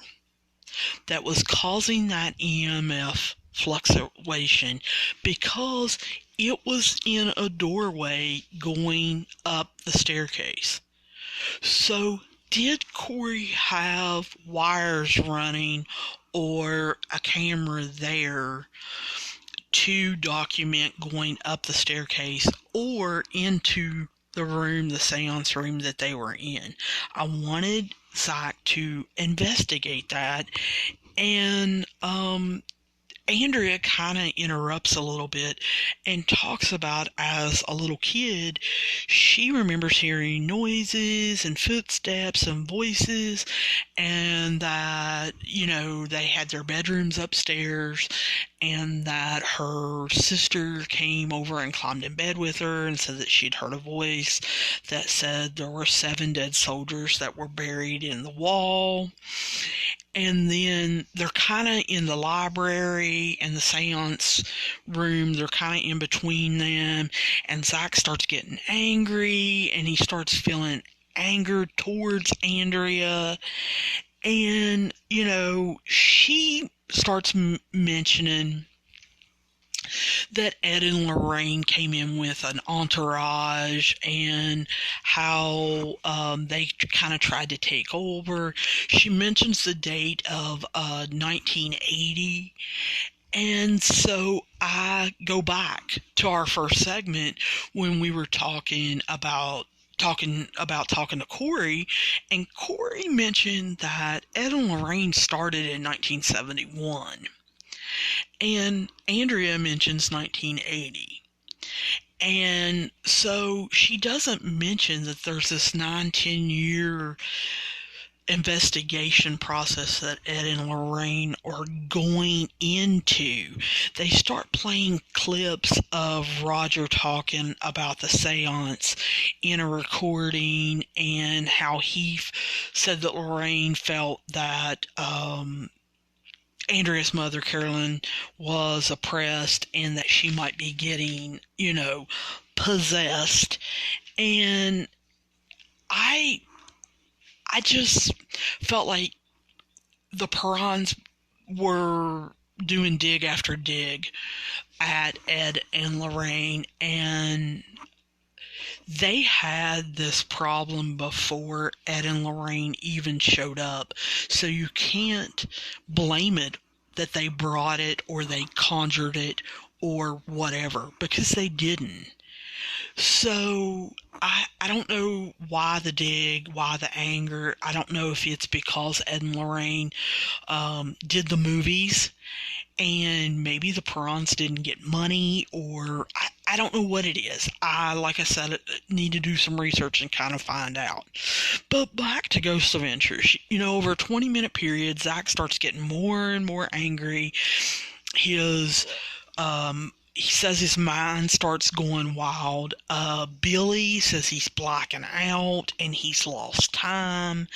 that was causing that EMF fluctuation? Because it was in a doorway going up the staircase. So did Cory have wires running or a camera there to document going up the staircase or into the seance room that they were in. I wanted Zach to investigate that, and Andrea kind of interrupts a little bit and talks about, as a little kid, she remembers hearing noises and footsteps and voices, and that, they had their bedrooms upstairs, and that her sister came over and climbed in bed with her and said that she'd heard a voice that said there were 7 dead soldiers that were buried in the wall. And then they're kind of in the library and the seance room. They're kind of in between them. And Zach starts getting angry, and he starts feeling anger towards Andrea. And, she starts mentioning that Ed and Lorraine came in with an entourage, and how they kind of tried to take over. She mentions the date of 1980, and so I go back to our first segment when we were talking to Cory, and Cory mentioned that Ed and Lorraine started in 1971. And Andrea mentions 1980. And so she doesn't mention that there's this 9-10 year investigation process that Ed and Lorraine are going into. They start playing clips of Roger talking about the seance in a recording, and how he said that Lorraine felt that Andrea's mother, Carolyn, was oppressed, and that she might be getting, possessed. And I just felt like the Perrons were doing dig after dig at Ed and Lorraine, and they had this problem before Ed and Lorraine even showed up, so you can't blame it that they brought it or they conjured it or whatever, because they didn't. So I don't know why the dig, why the anger. I don't know if it's because Ed and Lorraine did the movies, and maybe the Perrons didn't get money, or I don't know what it is. Like I said, need to do some research and kind of find out. But back to Ghost Adventures. Over a 20-minute period, Zach starts getting more and more angry. He says his mind starts going wild. Billy says he's blacking out and he's lost time.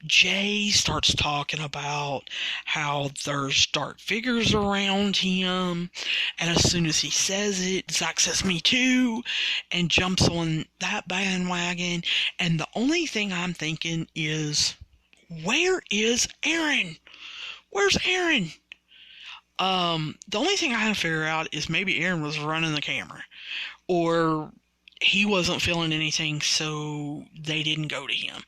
Jay starts talking about how there's dark figures around him. And as soon as he says it, Zach says, "Me too," and jumps on that bandwagon. And the only thing I'm thinking is, where is Aaron? Where's Aaron? The only thing I can figure out is maybe Aaron was running the camera, or he wasn't feeling anything, so they didn't go to him.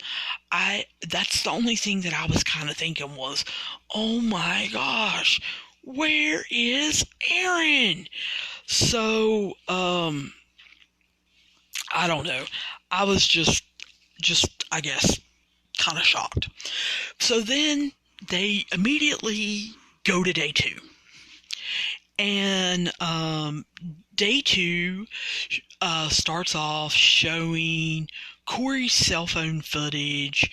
That's the only thing that I was kind of thinking was, oh my gosh, where is Aaron? So, I don't know. I was just, I guess, kind of shocked. So then they immediately go to day 2. And day 2 starts off showing Cory's cell phone footage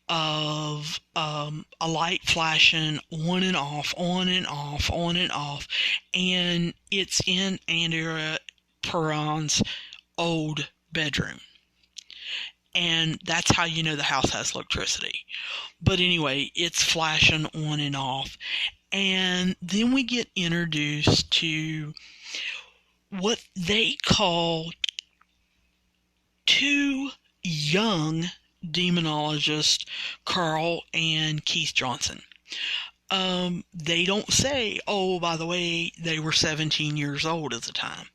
of a light flashing on and off, on and off, on and off. And it's in Andrea Perron's old bedroom. And that's how you know the house has electricity. But anyway, it's flashing on and off. And then we get introduced to what they call 2 young demonologists, Carl and Keith Johnson. They don't say, oh, by the way, they were 17 years old at the time.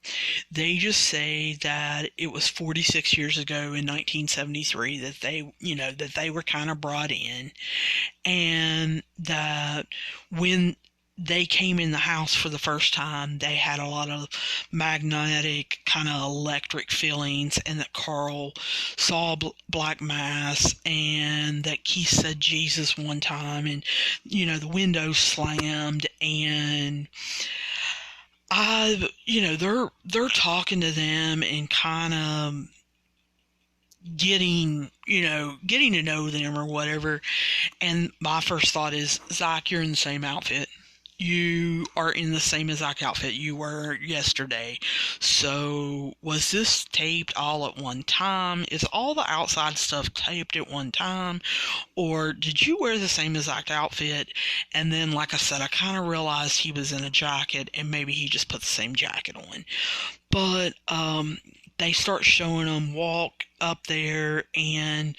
They just say that it was 46 years ago in 1973 that they were kind of brought in, and that when they came in the house for the first time, they had a lot of magnetic kind of electric feelings, and that Carl saw black mass, and that Keith said Jesus one time, and the window slammed, and they're talking to them and kind of getting to know them or whatever. And my first thought is, Zach, you're in the same outfit. You are in the same exact outfit you were yesterday. So was this taped all at one time? Is all the outside stuff taped at one time? Or did you wear the same exact outfit? And then, like I said, I kind of realized he was in a jacket, and maybe he just put the same jacket on. But they start showing them walk up there, and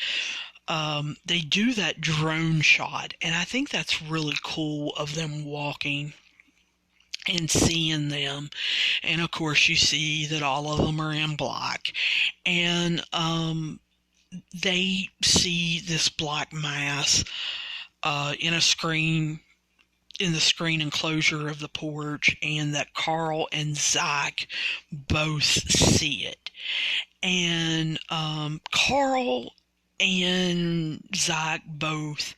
they do that drone shot, and I think that's really cool of them walking and seeing them. And of course you see that all of them are in black, and they see this black mass in the screen enclosure of the porch, and that Carl and Zach both see it. And Carl and Zach both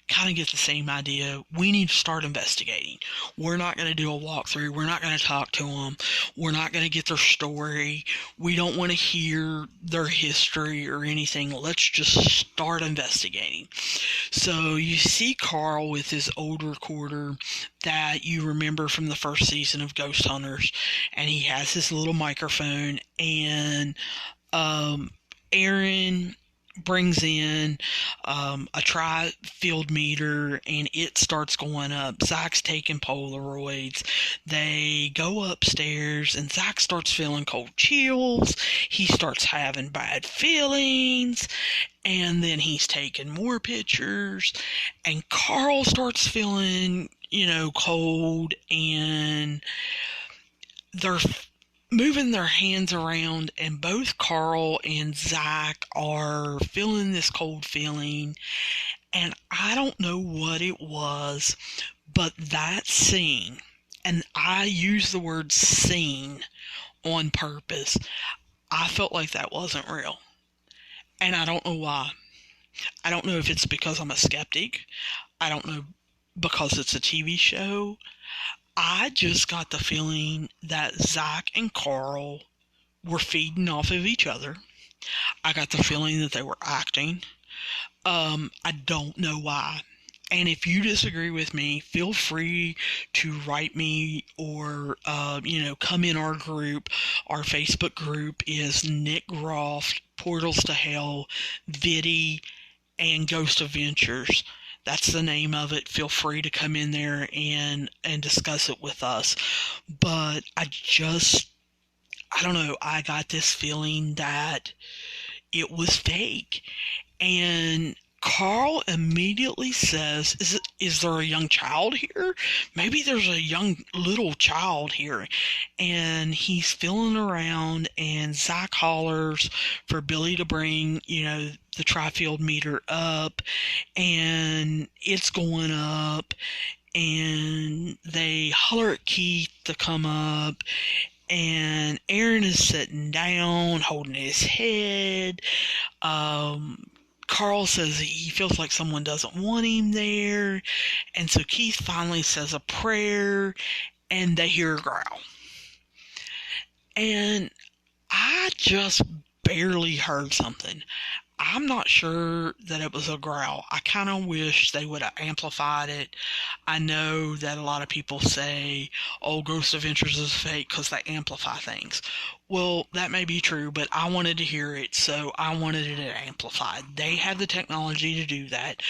kind of get the same idea. We need to start investigating. We're not going to do a walkthrough. We're not going to talk to them. We're not going to get their story. We don't want to hear their history or anything. Let's just start investigating. So you see Carl with his old recorder that you remember from the first season of Ghost Hunters, and he has his little microphone, and Aaron brings in a tri-field meter, and it starts going up. Zach's taking Polaroids. They go upstairs, and Zach starts feeling cold chills. He starts having bad feelings, and then he's taking more pictures, and Carl starts feeling, cold, and they're moving their hands around, and both Carl and Zach are feeling this cold feeling. And I don't know what it was, but that scene, and I use the word scene on purpose, I felt like that wasn't real. And I don't know why. I don't know if it's because I'm a skeptic. I don't know because it's a TV show. I just got the feeling that Zach and Carl were feeding off of each other. I got the feeling that they were acting. I don't know why. And if you disagree with me, feel free to write me, or, come in our group. Our Facebook group is Nick Groff, Portals to Hell, Viddy, and Ghost Adventures. That's the name of it. Feel free to come in there and discuss it with us. But I don't know, I got this feeling that it was fake. And Carl immediately says, is there a young child here? Maybe there's a young little child here. And he's feeling around, and Zach hollers for Billy to bring, the tri-field meter up, and it's going up, and they holler at Keith to come up, and Aaron is sitting down, holding his head. Carl says he feels like someone doesn't want him there, and so Keith finally says a prayer, and they hear a growl. And I just barely heard something. I'm not sure that it was a growl. I kind of wish they would have amplified it. I know that a lot of people say, Ghost Adventures is fake because they amplify things. Well, that may be true, but I wanted to hear it, so I wanted it amplified. They have the technology to do that.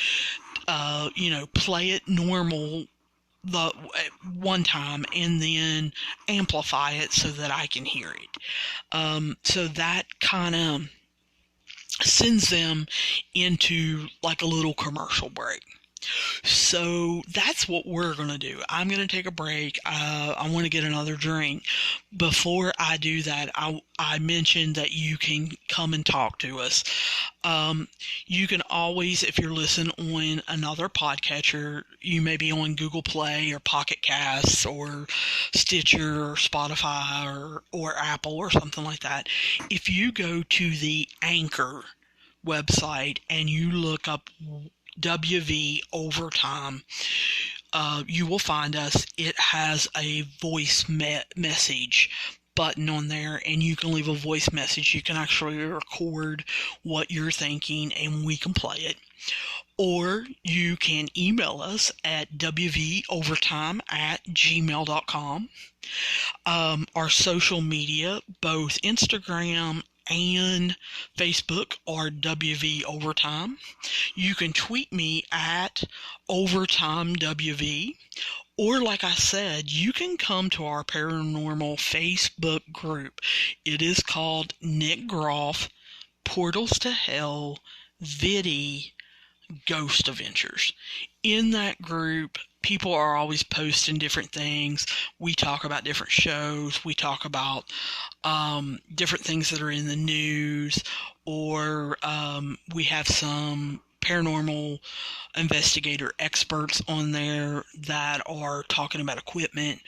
Play it normal the one time and then amplify it so that I can hear it. So that kind of sends them into like a little commercial break. So that's what we're going to do. I'm going to take a break. I want to get another drink. Before I do that, I mentioned that you can come and talk to us. You can always, if you're listening on another podcatcher, you may be on Google Play or Pocket Casts or Stitcher or Spotify or Apple or something like that. If you go to the Anchor website and you look up WV Overtime, you will find us. It has a voice message button on there, and you can leave a voice message. You can actually record what you're thinking, and we can play it. Or you can email us at wvovertime@gmail.com. Our social media, both Instagram and Facebook, are WV Overtime. You can tweet me at OvertimeWV. Or, like I said, you can come to our paranormal Facebook group. It is called Nick Groff, Portals to Hell, Viddy, Ghost Adventures. In that group, people are always posting different things. We talk about different shows. We talk about different things that are in the news, or we have some paranormal investigator experts on there that are talking about equipment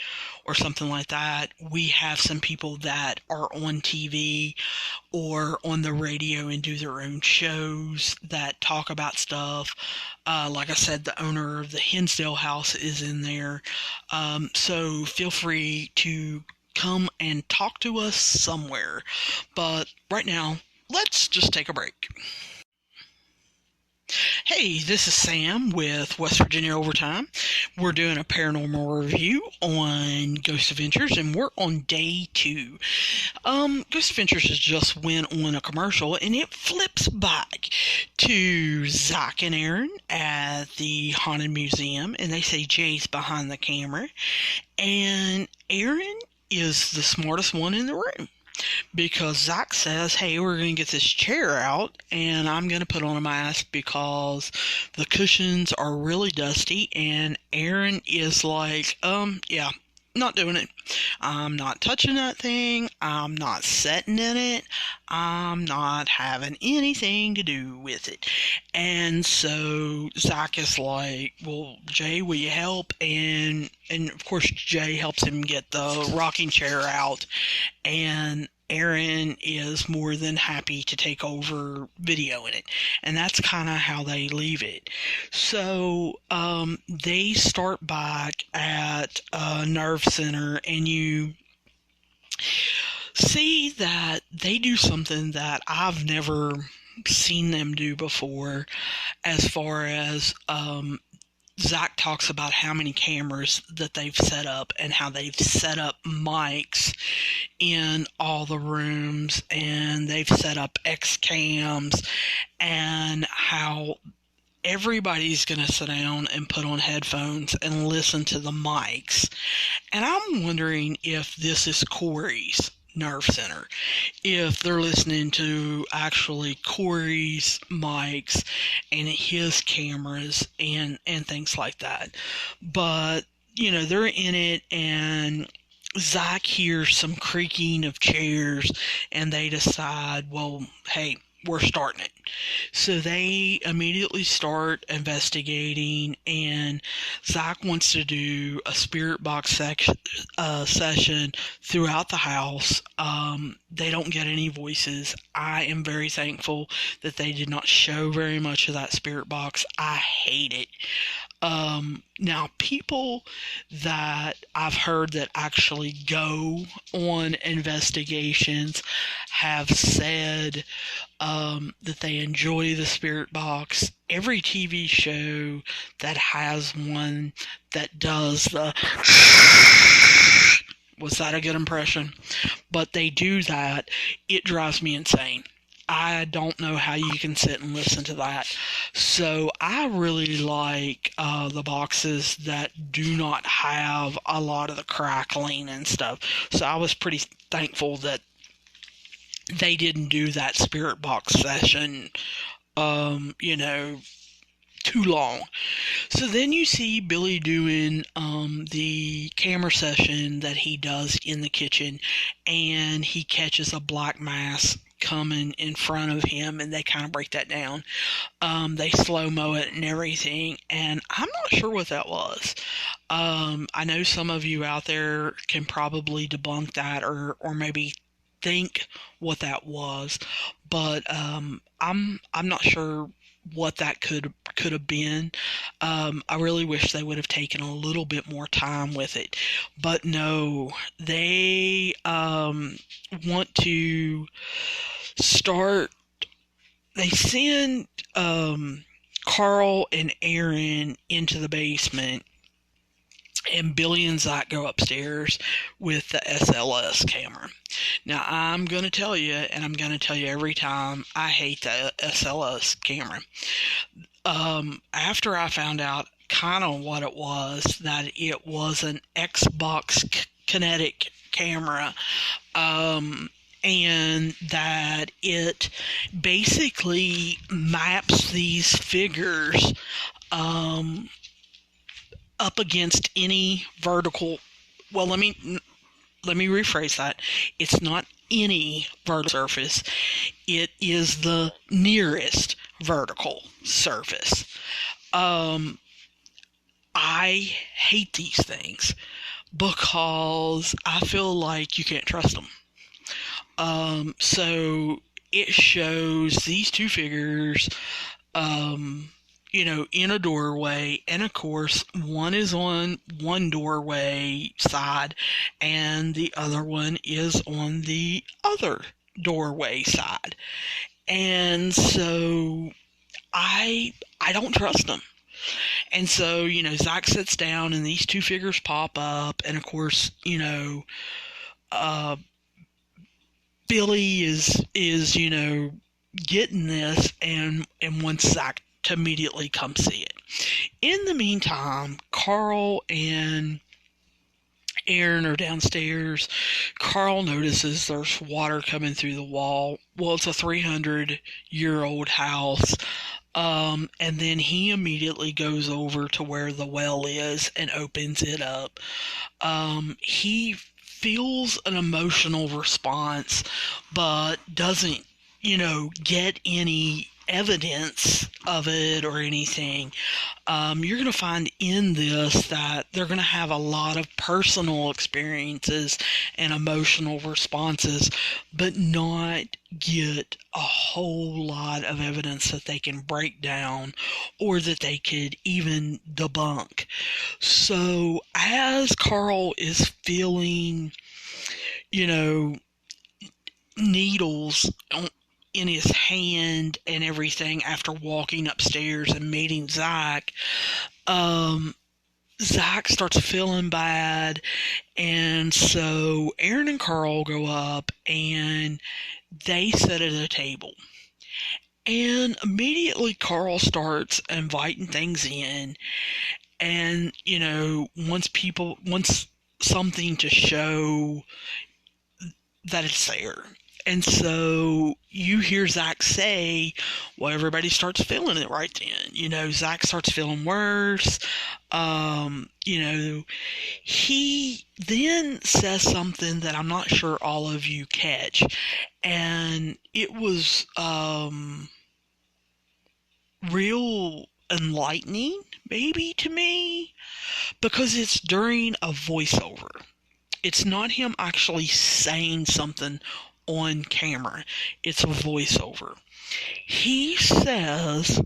or something like that. We have some people that are on TV or on the radio and do their own shows that talk about stuff. Like I said, the owner of the Hinsdale house is in there. So feel free to come and talk to us somewhere. But right now, let's just take a break. Hey, this is Sam with West Virginia Overtime. We're doing a paranormal review on Ghost Adventures, and we're on day 2. Ghost Adventures has just went on a commercial, and it flips back to Zach and Aaron at the Haunted Museum, and they say Jay's behind the camera, and Aaron is the smartest one in the room. Because Zach says, hey, we're going to get this chair out, and I'm going to put on a mask because the cushions are really dusty, and Aaron is like, yeah, not doing it. I'm not touching that thing. I'm not sitting in it. I'm not having anything to do with it. And so Zach is like, well, Jay, will you help? And of course, Jay helps him get the rocking chair out, and Aaron is more than happy to take over videoing it. And that's kind of how they leave it. So they start back at a nerve center, and you see that they do something that I've never seen them do before, as far as Zach talks about how many cameras that they've set up and how they've set up mics in all the rooms, and they've set up X cams, and how everybody's going to sit down and put on headphones and listen to the mics. And I'm wondering if this is Cory's nerve center, if they're listening to actually Cory's mics and his cameras and things like that. But they're in it, and Zach hears some creaking of chairs, and they decide, well, hey, we're starting it. So they immediately start investigating, and Zach wants to do a spirit box session throughout the house. They don't get any voices. I am very thankful that they did not show very much of that spirit box. I hate it. Now, people that I've heard that actually go on investigations have said that they enjoy the spirit box. Every TV show that has one that does the was that a good impression? But they do that. It drives me insane. I don't know how you can sit and listen to that. So I really like the boxes that do not have a lot of the crackling and stuff. So I was pretty thankful that they didn't do that spirit box session, too long. So then you see Billy doing the camera session that he does in the kitchen, and he catches a black mass coming in front of him, and they kind of break that down. They slow-mo it and everything, and I'm not sure what that was. I know some of you out there can probably debunk that or maybe think what that was, but I'm not sure what that could have been. I really wish they would have taken a little bit more time with it, but no, they want to start. They send Carl and Aaron into the basement, and Billy and Zach go upstairs with the SLS camera. Now, I'm going to tell you, and I'm going to tell you every time, I hate the SLS camera. After I found out kind of what it was, that it was an Xbox Kinetic camera, and that it basically maps these figures up against any vertical. Well, let me rephrase that. It's not any vertical surface. It is the nearest vertical surface. I hate these things because I feel like you can't trust them. So it shows these two figures, in a doorway, and of course, one is on one doorway side, and the other one is on the other doorway side. And so I don't trust them. And so, Zach sits down, and these two figures pop up, and of course, Billy is getting this and wants Zach to immediately come see it. In the meantime, Carl and Aaron are downstairs. Carl notices there's water coming through the wall. Well, it's a 300-year-old house. And then he immediately goes over to where the well is and opens it up. He feels an emotional response, but doesn't, get any evidence of it or anything. You're going to find in this that they're going to have a lot of personal experiences and emotional responses, but not get a whole lot of evidence that they can break down or that they could even debunk. So as Carl is feeling, needles in his hand and everything after walking upstairs and meeting Zach, Zach starts feeling bad, and so Aaron and Carl go up and they sit at a table. And immediately Carl starts inviting things in, and wants something to show that it's there. And so you hear Zach say, well, everybody starts feeling it right then. Zach starts feeling worse. He then says something that I'm not sure all of you catch. And it was real enlightening, maybe, to me, because it's during a voiceover. It's not him actually saying something on camera. It's a voiceover. He says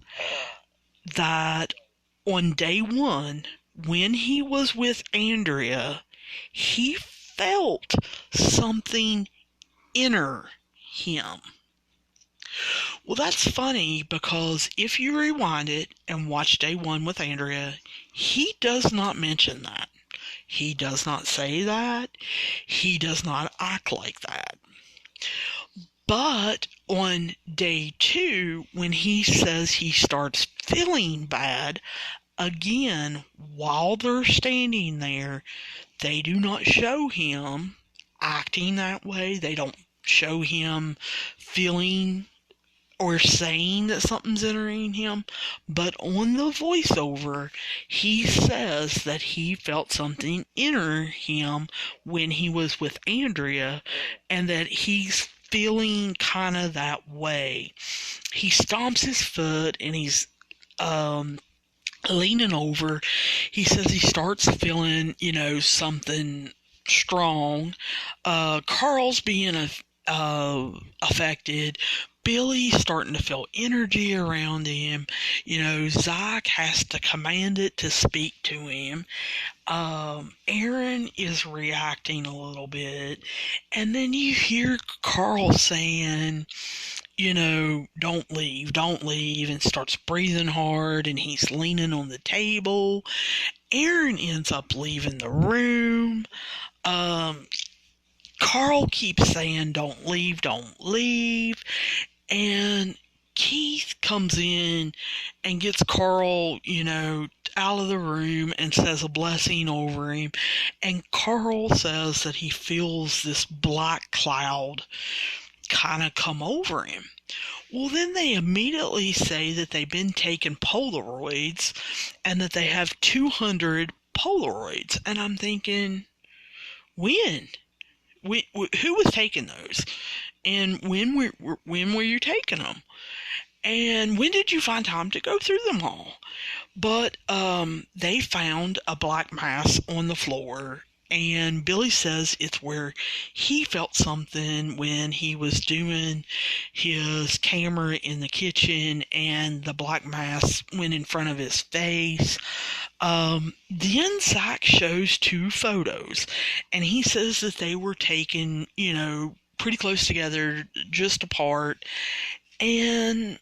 that on day one, when he was with Andrea, he felt something enter him. Well, that's funny because if you rewind it and watch day one with Andrea, he does not mention that. He does not say that. He does not act like that. But on day two, when he says he starts feeling bad, again, while they're standing there, they do not show him acting that way. They don't show him feeling or saying that something's entering him, but on the voiceover, he says that he felt something enter him when he was with Andrea, and that he's feeling kind of that way. He stomps his foot and he's leaning over. He says he starts feeling, something strong. Carl's being affected. Billy's starting to feel energy around him. Zach has to command it to speak to him. Aaron is reacting a little bit. And then you hear Carl saying, don't leave, and starts breathing hard, and he's leaning on the table. Aaron ends up leaving the room. Carl keeps saying, don't leave, and Keith comes in and gets Carl, out of the room and says a blessing over him, and Carl says that he feels this black cloud kind of come over him. Well, then they immediately say that they've been taking Polaroids and that they have 200 Polaroids. And I'm thinking, when? Who was taking those? And when were you taking them? And when did you find time to go through them all? But they found a black mass on the floor. And Billy says it's where he felt something when he was doing his camera in the kitchen, and the black mass went in front of his face. Then Zach shows 2 photos, and he says that they were taken, pretty close together, just apart. And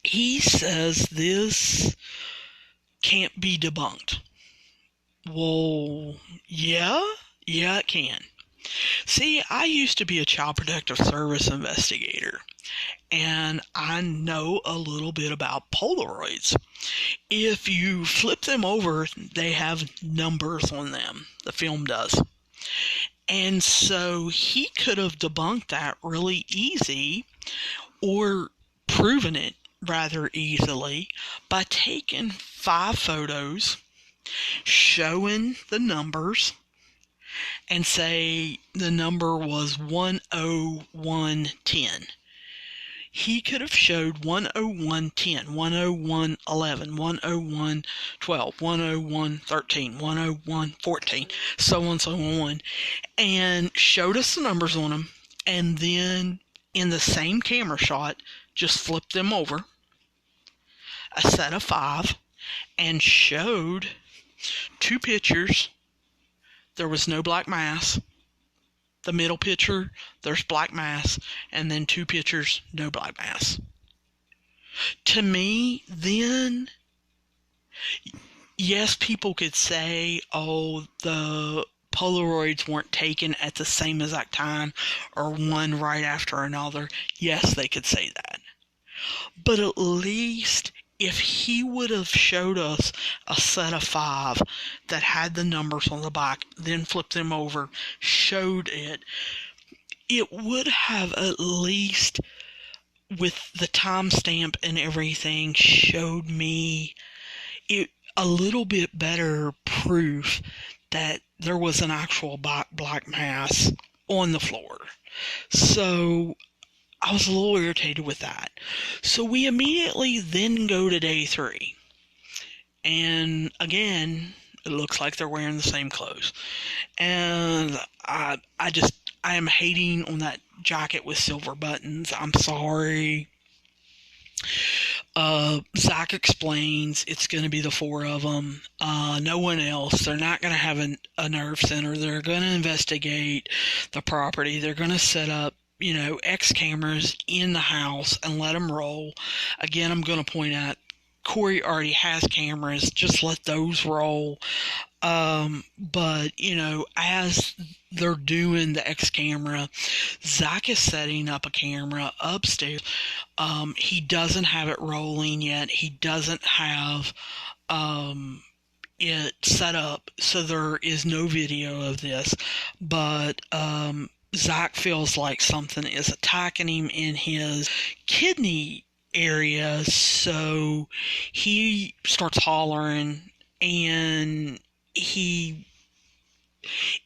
he says this can't be debunked. Well, yeah, it can. See, I used to be a Child Protective Service investigator, and I know a little bit about Polaroids. If you flip them over, they have numbers on them. The film does. And so he could have debunked that really easy, or proven it rather easily, by taking 5 photos, showing the numbers, and say the number was 10110. He could have showed 10110, 10111, 10112, 10113, 10114, so on and so on, and showed us the numbers on them, and then in the same camera shot, just flipped them over, a set of 5, and showed 2 pictures. There was no black mass. The middle picture, there's black mass, and then 2 pictures, no black mass. To me, then, yes, people could say, oh, the Polaroids weren't taken at the same exact time, or one right after another. Yes, they could say that. But at least if he would have showed us a set of 5 that had the numbers on the back, then flipped them over, showed it, it would have at least, with the timestamp and everything, showed me a little bit better proof that there was an actual black mass on the floor. So I was a little irritated with that. So we immediately then go to day 3. And again, it looks like they're wearing the same clothes. And I am hating on that jacket with silver buttons. I'm sorry. Zach explains it's going to be the 4 of them. No one else. They're not going to have a nerve center. They're going to investigate the property. They're going to set up X cameras in the house and let them roll. Again, I'm going to point out, Cory already has cameras. Just let those roll. But, as they're doing the X camera, Zach is setting up a camera upstairs. He doesn't have it rolling yet. He doesn't have, it set up, so there is no video of this. But, Zach feels like something is attacking him in his kidney area, so he starts hollering, and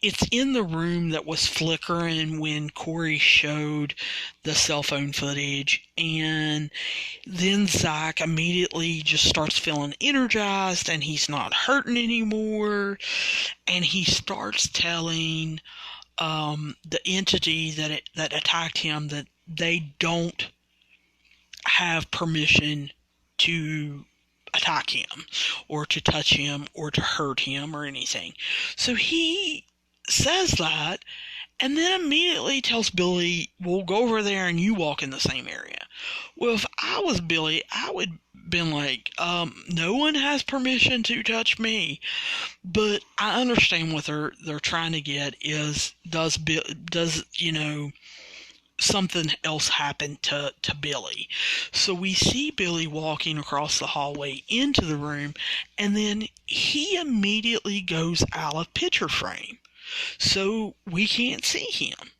it's in the room that was flickering when Cory showed the cell phone footage, and then Zach immediately just starts feeling energized, and he's not hurting anymore, and he starts telling the entity that attacked him that they don't have permission to attack him or to touch him or to hurt him or anything. So he says that, and then immediately tells Billy, we'll go over there and you walk in the same area. Well, if I was Billy, I would been like, no one has permission to touch me. But I understand what they're trying to get is, does something else happen to Billy? So we see Billy walking across the hallway into the room, and then he immediately goes out of picture frame, so we can't see him.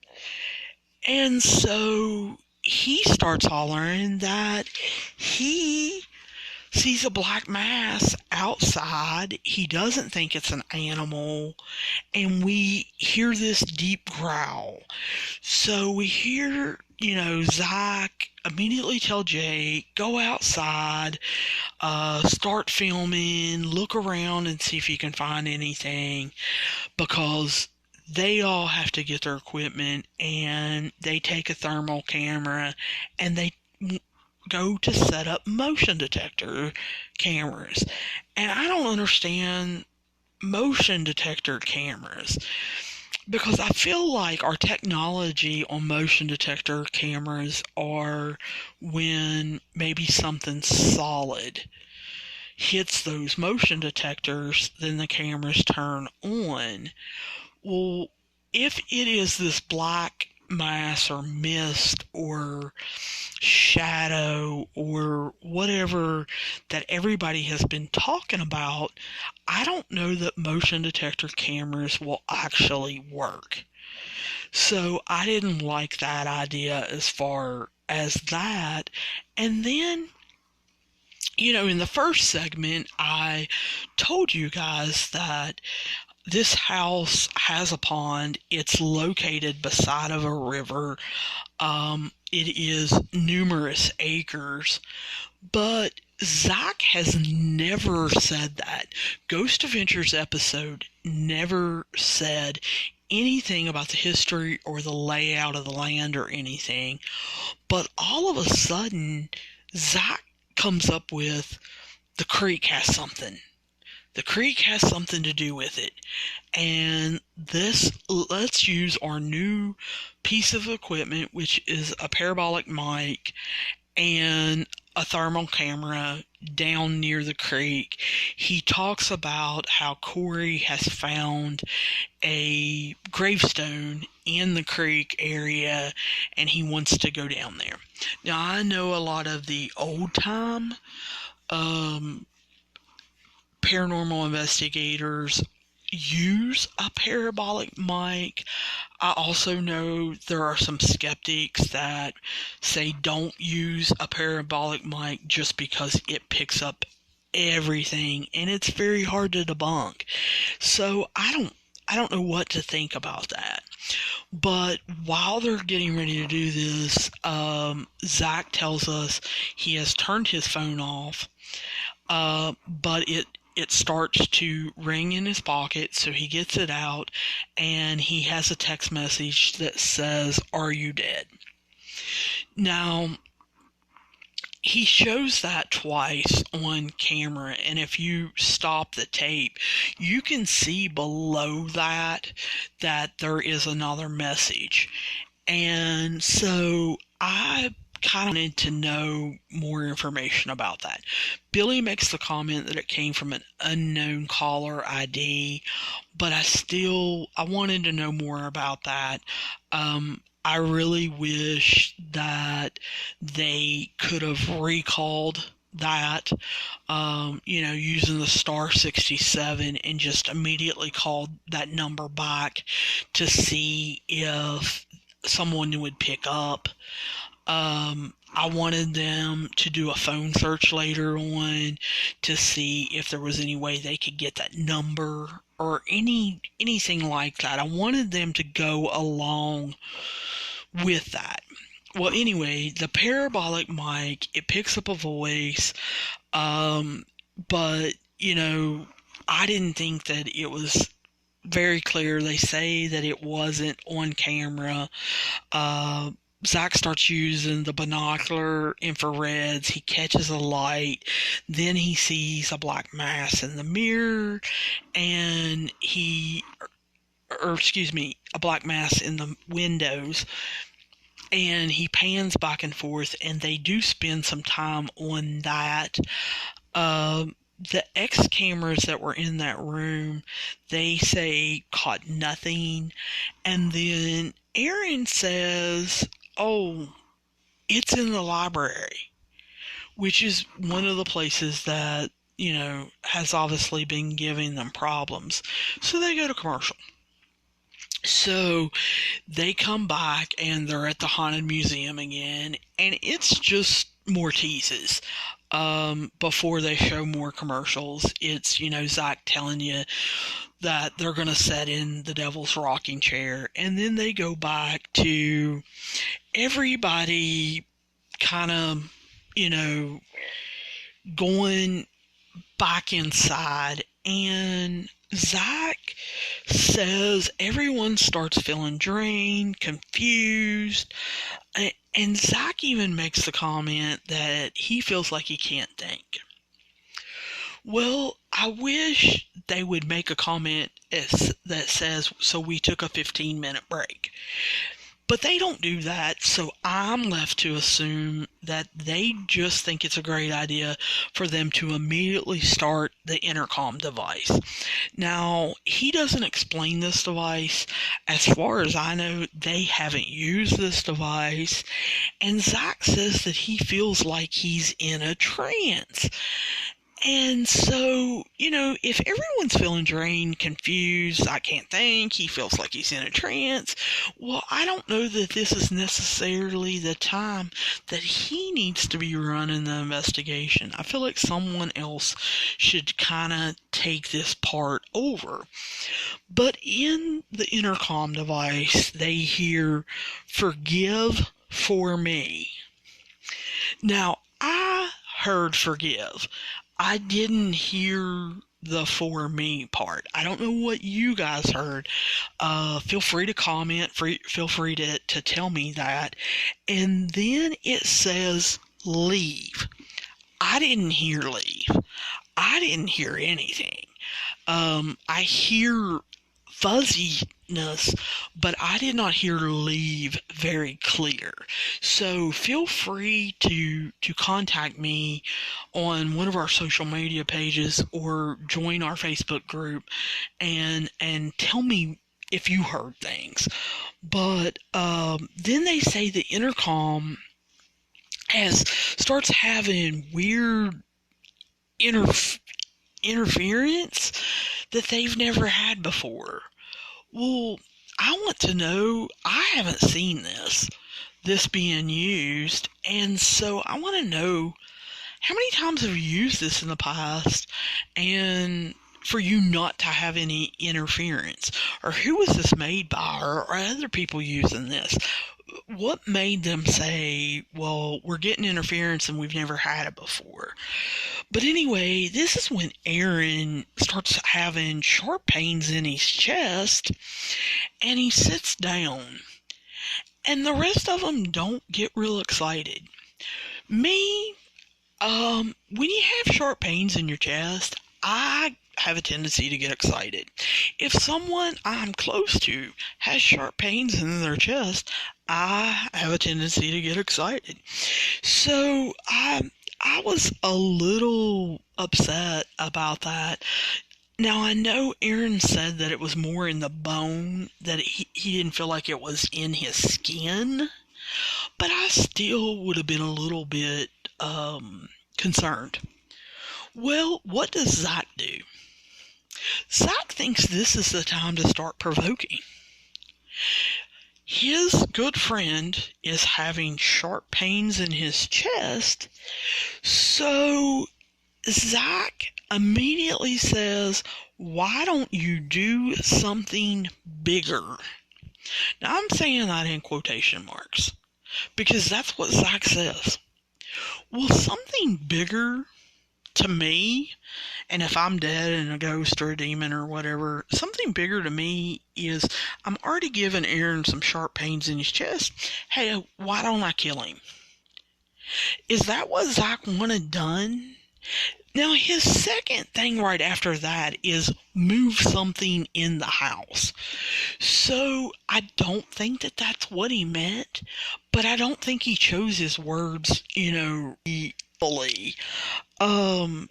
And so he starts hollering that he sees a black mass outside. He doesn't think it's an animal, and we hear this deep growl. So we hear, Zach immediately tell Jake, go outside, start filming, look around and see if you can find anything, because they all have to get their equipment, and they take a thermal camera, and they go to set up motion detector cameras. And I don't understand motion detector cameras, because I feel like our technology on motion detector cameras are when maybe something solid hits those motion detectors, then the cameras turn on. Well, if it is this black mass or mist or shadow or whatever that everybody has been talking about, I don't know that motion detector cameras will actually work. So I didn't like that idea as far as that. And then, in the first segment, I told you guys that this house has a pond. It's located beside of a river. It is numerous acres, but Zach has never said that. Ghost Adventures episode never said anything about the history or the layout of the land or anything. But all of a sudden, Zach comes up with the creek has something. The creek has something to do with it. And let's use our new piece of equipment, which is a parabolic mic and a thermal camera down near the creek. He talks about how Cory has found a gravestone in the creek area, and he wants to go down there. Now, I know a lot of the old time paranormal investigators use a parabolic mic. I also know there are some skeptics that say don't use a parabolic mic just because it picks up everything, and it's very hard to debunk. So I don't know what to think about that. But while they're getting ready to do this, Zach tells us he has turned his phone off, but it starts to ring in his pocket, so he gets it out, and he has a text message that says, "Are you dead?" Now, he shows that twice on camera, and if you stop the tape, you can see below that there is another message. And so I kind of wanted to know more information about that. Billy makes the comment that it came from an unknown caller ID, but I wanted to know more about that. I really wish that they could have recalled that, using the star 67 and just immediately called that number back to see if someone would pick up. I wanted them to do a phone search later on to see if there was any way they could get that number or anything like that. I wanted them to go along with that. Well, anyway, the parabolic mic, it picks up a voice, but, I didn't think that it was very clear. They say that it wasn't on camera. Zach starts using the binocular infrareds. He catches a light. Then he sees a black mass in the mirror, and a black mass in the windows. And he pans back and forth, and they do spend some time on that. The X cameras that were in that room, they say caught nothing. And then Aaron says, oh, it's in the library, which is one of the places that, has obviously been giving them problems. So they go to commercial. So they come back and they're at the Haunted Museum again, and it's just more teases. Before they show more commercials, it's, Zach telling you that they're going to set in the Devil's Rocking Chair, and then they go back to everybody kind of, going back inside, and Zach says everyone starts feeling drained, confused, and Zach even makes the comment that he feels like he can't think. Well, I wish they would make a comment that says, so we took a 15-minute break. But they don't do that, so I'm left to assume that they just think it's a great idea for them to immediately start the intercom device. Now, he doesn't explain this device. As far as I know, they haven't used this device. And Zach says that he feels like he's in a trance. And so, if everyone's feeling drained, confused, I can't think, he feels like he's in a trance, well, I don't know that this is necessarily the time that he needs to be running the investigation. I feel like someone else should kind of take this part over. But in the intercom device, they hear, "Forgive for me." Now, I heard "forgive." I didn't hear the "for me" part. I don't know what you guys heard. Feel free to comment. Feel free to tell me that. And then it says "leave." I didn't hear "leave." I didn't hear anything. I hear fuzziness, but I did not hear "leave" very clear. So feel free to contact me on one of our social media pages or join our Facebook group and tell me if you heard things. But then they say the intercom starts having weird interference that they've never had before. Well, I want to know. I haven't seen this being used, and so I want to know, how many times have you used this in the past, and for you not to have any interference? Or who was this made by, or are other people using this? What made them say, well, we're getting interference and we've never had it before? But anyway, this is when Aaron starts having sharp pains in his chest, and he sits down. And the rest of them don't get real excited. Me, when you have sharp pains in your chest, I have a tendency to get excited. If someone I'm close to has sharp pains in their chest, I have a tendency to get excited. So I was a little upset about that. Now, I know Aaron said that it was more in the bone, that he didn't feel like it was in his skin, but I still would have been a little bit concerned. Well, what does Zach do? Zach thinks this is the time to start provoking. his good friend is having sharp pains in his chest, so Zach immediately says, why don't you do something bigger? Now, I'm saying that in quotation marks, because that's what Zach says. Well, something bigger to me, and if I'm dead and a ghost or a demon or whatever, something bigger to me is, I'm already giving Aaron some sharp pains in his chest. Hey, why don't I kill him? Is that what Zach wanted done? Now, his second thing right after that is move something in the house. So I don't think that that's what he meant, but I don't think he chose his words, fully. I'm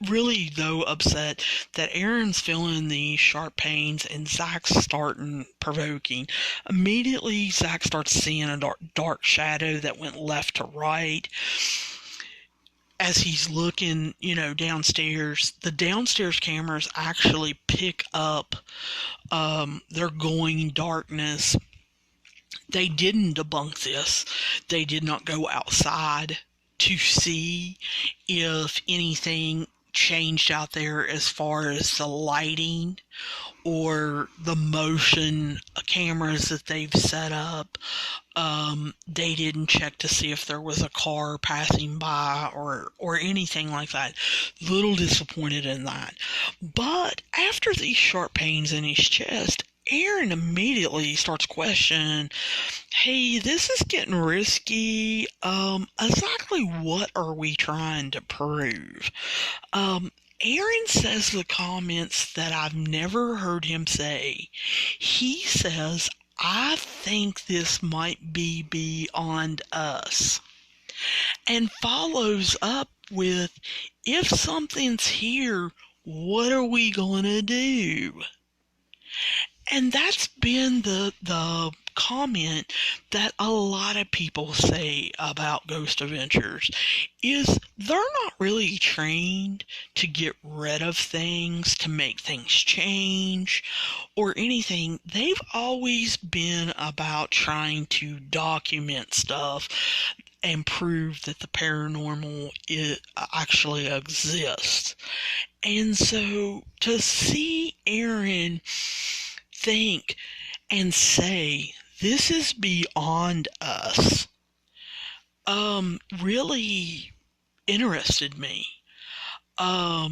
really, though, upset that Aaron's feeling the sharp pains and Zach's starting provoking. Immediately, Zach starts seeing a dark shadow that went left to right. As he's looking, downstairs, the downstairs cameras actually pick up their going darkness. They didn't debunk this. They did not go outside to see if anything changed out there as far as the lighting or the motion cameras that they've set up. They didn't check to see if there was a car passing by or anything like that. Little disappointed in that. But after these sharp pains in his chest, Aaron immediately starts questioning, hey, this is getting risky. Exactly what are we trying to prove? Aaron says the comments that I've never heard him say. He says, I think this might be beyond us. And follows up with, if something's here, what are we going to do? And that's been the comment that a lot of people say about Ghost Adventures, is they're not really trained to get rid of things, to make things change, or anything. They've always been about trying to document stuff and prove that the paranormal actually exists. And so to see Aaron think and say, this is beyond us, really interested me. I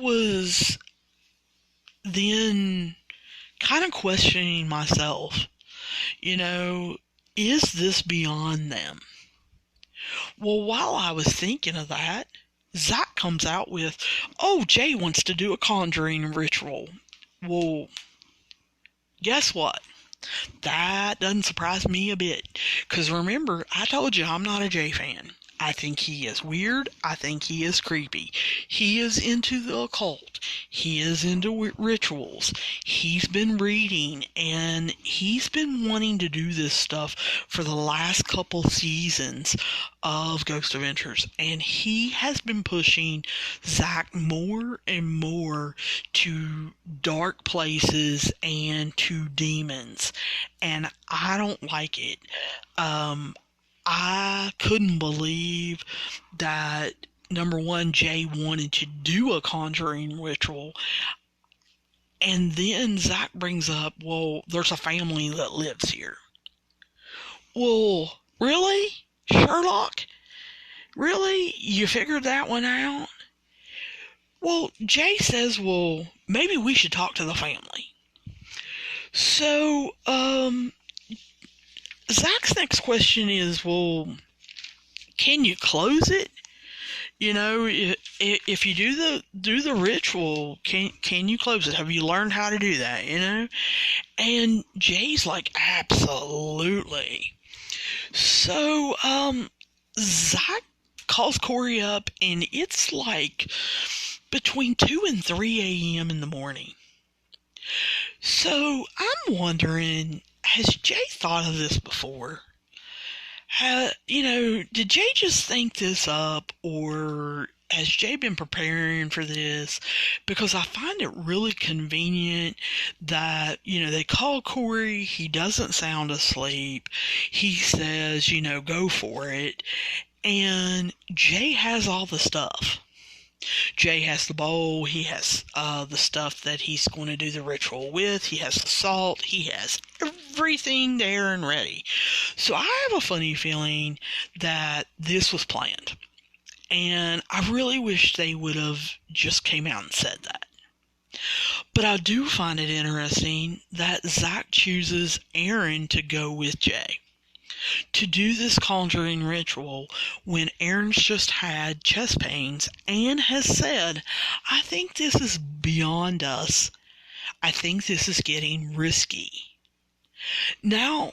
was then kind of questioning myself, is this beyond them? Well, while I was thinking of that, Zach comes out with, oh, Jay wants to do a conjuring ritual. Well, guess what? That doesn't surprise me a bit. Because remember, I told you I'm not a Jay fan. I think he is weird. I think he is creepy. He is into the occult. He is into rituals. He's been reading, and he's been wanting to do this stuff for the last couple seasons of Ghost Adventures. And he has been pushing Zach more and more to dark places and to demons. And I don't like it. I couldn't believe that, number one, Jay wanted to do a conjuring ritual. And then Zach brings up, well, there's a family that lives here. Well, really? Sherlock? Really? You figured that one out? Well, Jay says, well, maybe we should talk to the family. So, Zach's next question is, well, can you close it? If you do the ritual, can you close it? Have you learned how to do that? And Jay's like, absolutely. So Zach calls Cory up, and it's like between 2 and 3 a.m. in the morning. So I'm wondering, has Jay thought of this before? Did Jay just think this up, or has Jay been preparing for this? Because I find it really convenient that, they call Cory, he doesn't sound asleep, he says, go for it, and Jay has all the stuff. Jay has the bowl, he has the stuff that he's going to do the ritual with, he has the salt, he has everything there and ready. So I have a funny feeling that this was planned. And I really wish they would have just came out and said that. But I do find it interesting that Zach chooses Aaron to go with Jay to do this conjuring ritual when Aaron's just had chest pains and has said, I think this is beyond us. I think this is getting risky. Now,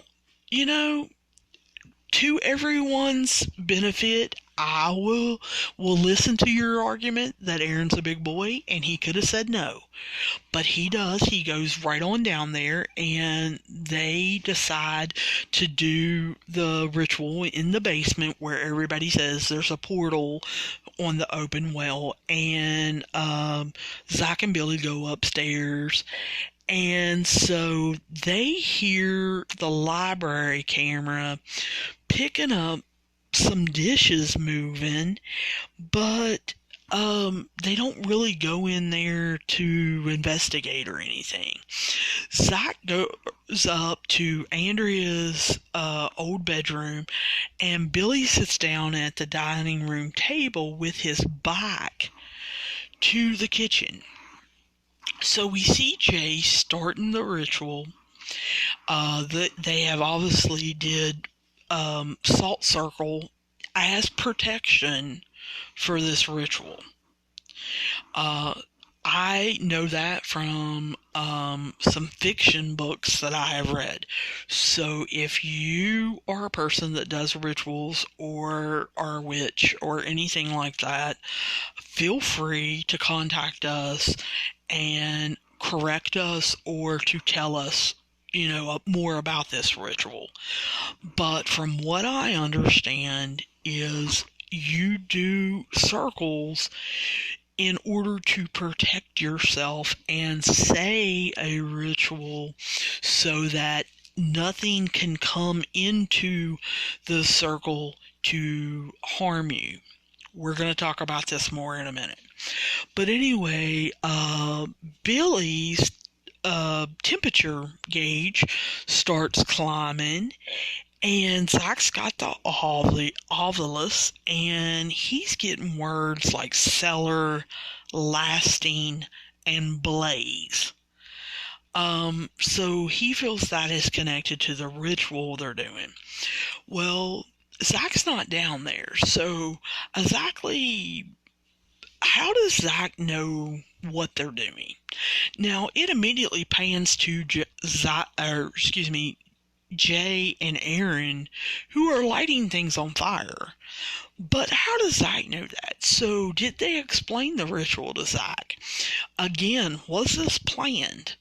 to everyone's benefit, I will listen to your argument that Aaron's a big boy and he could have said no. But he does. He goes right on down there and they decide to do the ritual in the basement where everybody says there's a portal on the open well. And Zach and Billy go upstairs. And so they hear the library camera picking up some dishes moving, but they don't really go in there to investigate or anything. Zach goes up to Andrea's old bedroom, and Billy sits down at the dining room table with his back to the kitchen. So we see Jay starting the ritual. They have obviously did salt circle as protection for this ritual. I know that from some fiction books that I have read. So if you are a person that does rituals or are a witch or anything like that, feel free to contact us and correct us or to tell us more about this ritual. But from what I understand is you do circles in order to protect yourself and say a ritual so that nothing can come into the circle to harm you. We're going to talk about this more in a minute. But anyway, Billy's temperature gauge starts climbing, and Zach's got the ovilus, and he's getting words like cellar, lasting, and blaze. So he feels that is connected to the ritual they're doing. Well, Zach's not down there, so exactly how does Zach know what they're doing? Now, it immediately pans to Jay and Aaron, who are lighting things on fire. But how does Zach know that? So, did they explain the ritual to Zach? Again, was this planned?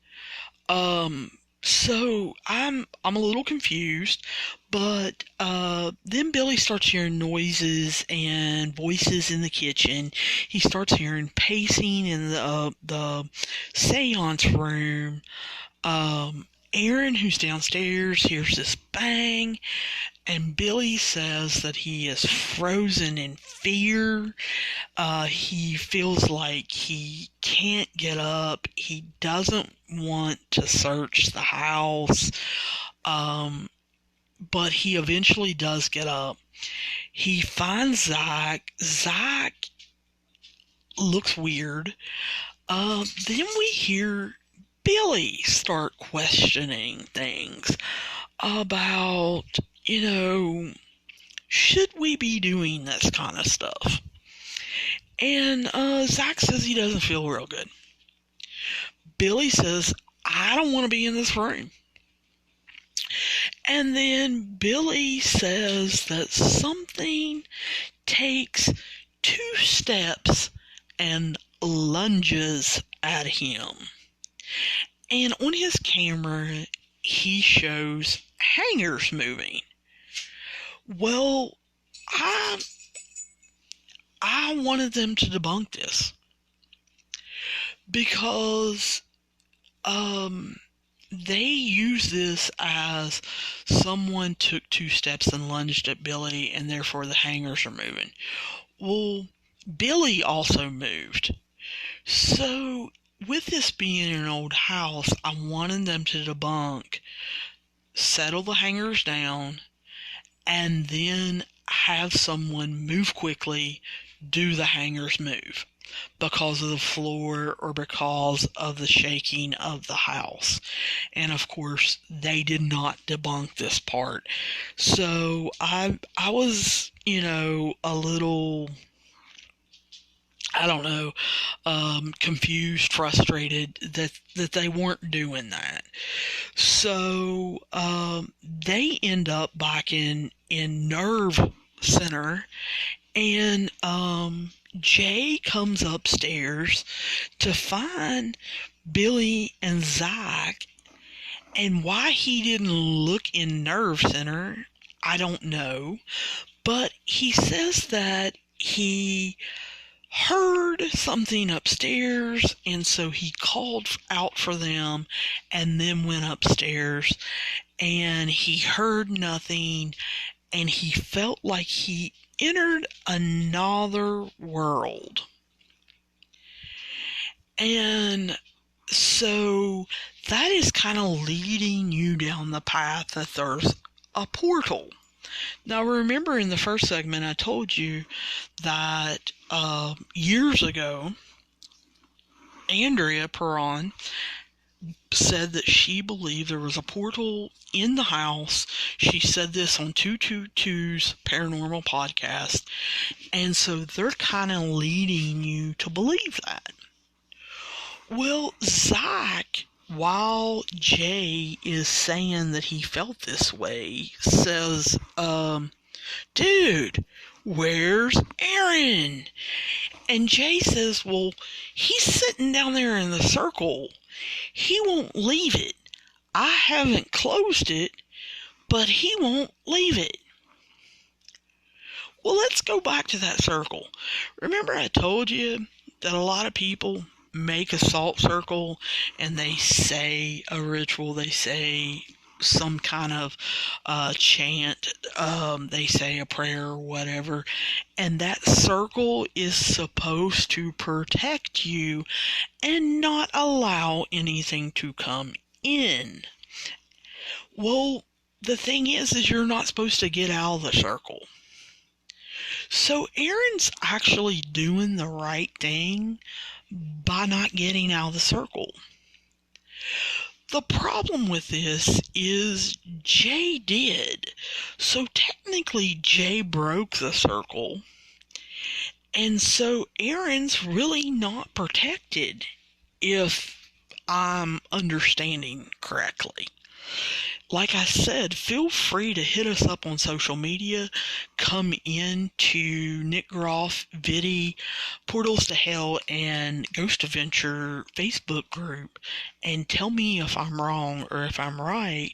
So I'm a little confused, but then Billy starts hearing noises and voices in the kitchen. He starts hearing pacing in the seance room. Aaron, who's downstairs, hears this bang, and Billy says that he is frozen in fear. He feels like he can't get up. He doesn't want to search the house, but he eventually does get up. He finds Zach. Zach looks weird. Then we hear Billy start questioning things about, should we be doing this kind of stuff? And Zach says he doesn't feel real good. Billy says, I don't want to be in this room. And then Billy says that something takes 2 steps and lunges at him. And on his camera, he shows hangers moving. Well, I wanted them to debunk this because they use this as someone took 2 steps and lunged at Billy and therefore the hangers are moving. Well, Billy also moved. So, with this being an old house, I wanted them to debunk, settle the hangers down, and then have someone move quickly, do the hangers move because of the floor or because of the shaking of the house. And of course, they did not debunk this part. So I was, a little, I don't know, confused, frustrated that they weren't doing that. So they end up back in Nerve Center, and Jay comes upstairs to find Billy and Zach, and why he didn't look in Nerve Center, I don't know, but he says that he heard something upstairs, and so he called out for them and then went upstairs, and he heard nothing, and he felt like he entered another world. And so that is kind of leading you down the path that there's a portal. Now remember, in the first segment I told you that years ago Andrea Perron said that she believed there was a portal in the house. She said this on 222's Paranormal Podcast, and so they're kind of leading you to believe that. Well, Zach, while Jay is saying that he felt this way, says, dude, where's Aaron? And Jay says, well, he's sitting down there in the circle. He won't leave it. I haven't closed it, but he won't leave it. Well, let's go back to that circle. Remember I told you that a lot of people make a salt circle and they say a ritual, they say some kind of chant, they say a prayer or whatever, and that circle is supposed to protect you and not allow anything to come in. Well, the thing is you're not supposed to get out of the circle. So Aaron's actually doing the right thing by not getting out of the circle. The problem with this is Jay did. So technically Jay broke the circle. And so Aaron's really not protected, if I'm understanding correctly. Like I said, feel free to hit us up on social media. Come in to Nick Groff, Viddy, Portals to Hell, and Ghost Adventure Facebook group and tell me if I'm wrong or if I'm right,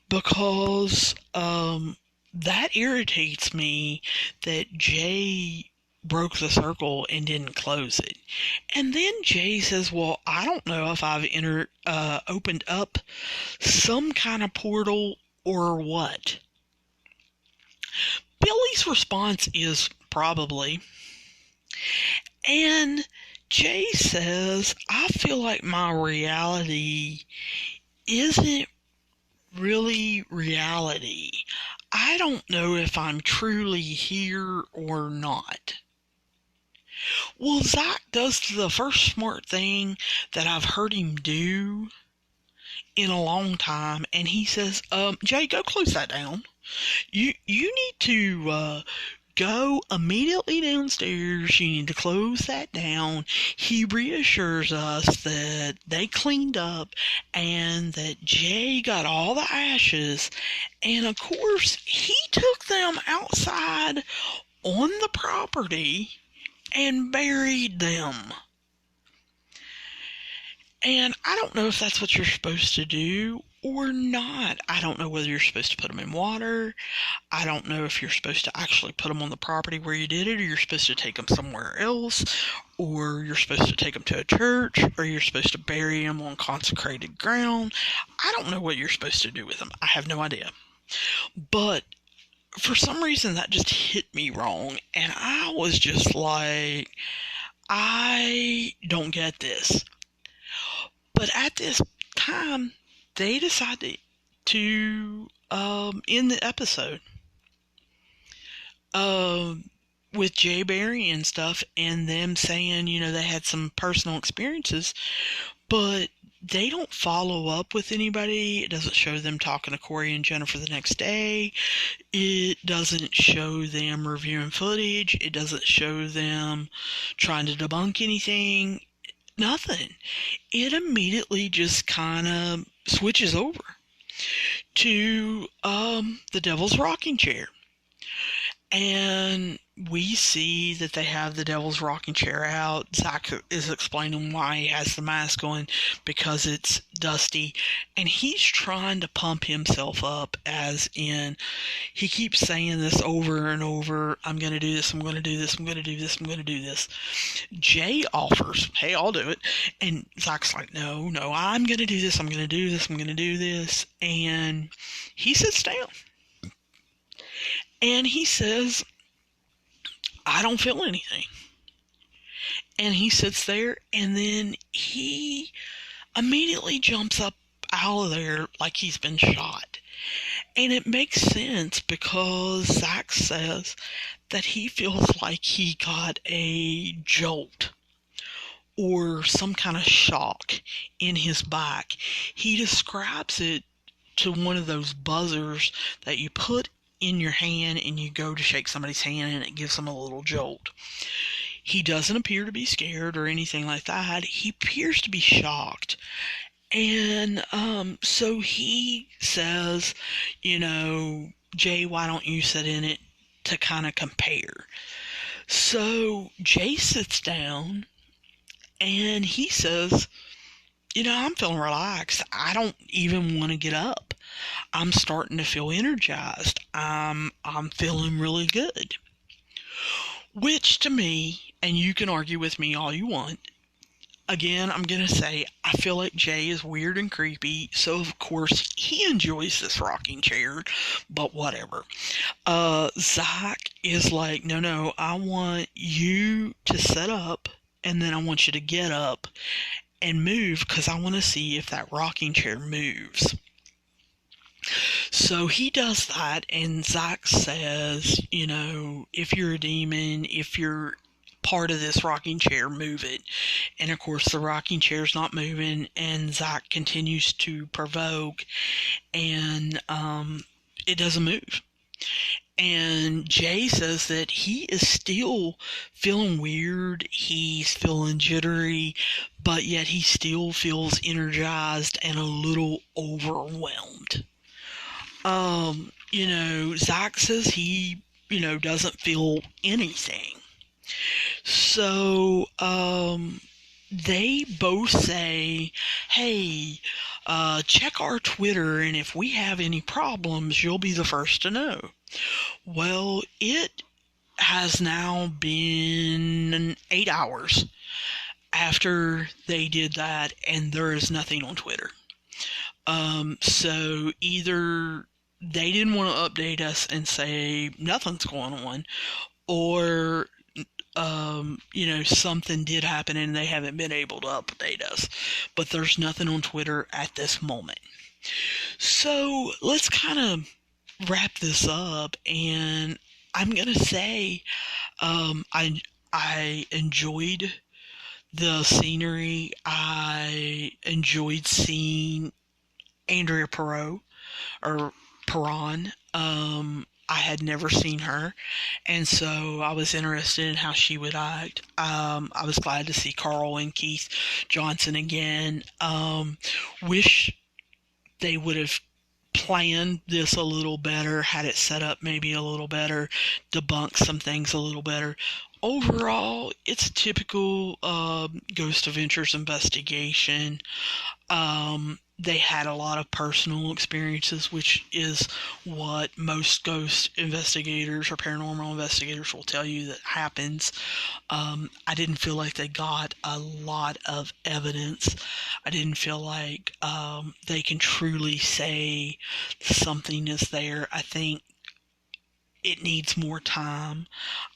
because that irritates me that Jay broke the circle and didn't close it. And then Jay says, well, I don't know if I've opened up some kind of portal or what. Billy's response is probably. And Jay says, I feel like my reality isn't really reality. I don't know if I'm truly here or not. Well, Zach does the first smart thing that I've heard him do in a long time, and he says, Jay, go close that down. You need to go immediately downstairs. You need to close that down. He reassures us that they cleaned up and that Jay got all the ashes, and of course he took them outside on the property and buried them. And I don't know if that's what you're supposed to do or not. I don't know whether you're supposed to put them in water. I don't know if you're supposed to actually put them on the property where you did it, or you're supposed to take them somewhere else, or you're supposed to take them to a church, or you're supposed to bury them on consecrated ground. I don't know what you're supposed to do with them. I have no idea. But for some reason, that just hit me wrong, and I was just like, I don't get this. But at this time, they decided to end the episode with Jay burying and stuff, and them saying, they had some personal experiences, but they don't follow up with anybody. It doesn't show them talking to Cory and Jennifer the next day. It doesn't show them reviewing footage. It doesn't show them trying to debunk anything. Nothing. It immediately just kind of switches over to the Devil's Rocking Chair. And we see that they have the Devil's Rocking Chair out. Zach is explaining why he has the mask on, because it's dusty. And he's trying to pump himself up, as in, he keeps saying this over and over, I'm going to do this, I'm going to do this, I'm going to do this, I'm going to do this. Jay offers, hey, I'll do it. And Zach's like, no, I'm going to do this, I'm going to do this, I'm going to do this. And he sits down. And he says, I don't feel anything. And he sits there, and then he immediately jumps up out of there like he's been shot. And it makes sense, because Zach says that he feels like he got a jolt or some kind of shock in his back. He describes it to one of those buzzers that you put in your hand and you go to shake somebody's hand and it gives them a little jolt. He doesn't appear to be scared or anything like that. He appears to be shocked. And so he says, Jay, why don't you sit in it to kind of compare? So Jay sits down and he says, I'm feeling relaxed. I don't even want to get up. I'm starting to feel energized. I'm feeling really good. Which to me, and you can argue with me all you want, again, I'm going to say, I feel like Jay is weird and creepy, so of course he enjoys this rocking chair, but whatever. Zach is like, no, I want you to set up, and then I want you to get up and move, because I want to see if that rocking chair moves. So he does that, and Zach says, if you're a demon, if you're part of this rocking chair, move it. And of course the rocking chair's not moving, and Zach continues to provoke, and it doesn't move. And Jay says that he is still feeling weird, he's feeling jittery, but yet he still feels energized and a little overwhelmed. Zach says he, doesn't feel anything. So, they both say, hey, check our Twitter, and if we have any problems, you'll be the first to know. Well, it has now been 8 hours after they did that, and there is nothing on Twitter. So either they didn't want to update us and say nothing's going on, or something did happen and they haven't been able to update us. But there's nothing on Twitter at this moment. So let's kind of wrap this up, and I'm gonna say I enjoyed the scenery. I enjoyed seeing Andrea Perron. I had never seen her, and so I was interested in how she would act. I was glad to see Carl and Keith Johnson again. Wish they would have planned this a little better, had it set up maybe a little better, debunked some things a little better. overall, it's a typical Ghost Adventures investigation. They had a lot of personal experiences, which is what most ghost investigators or paranormal investigators will tell you that happens. I didn't feel like they got a lot of evidence. I didn't feel like they can truly say something is there. I think it needs more time.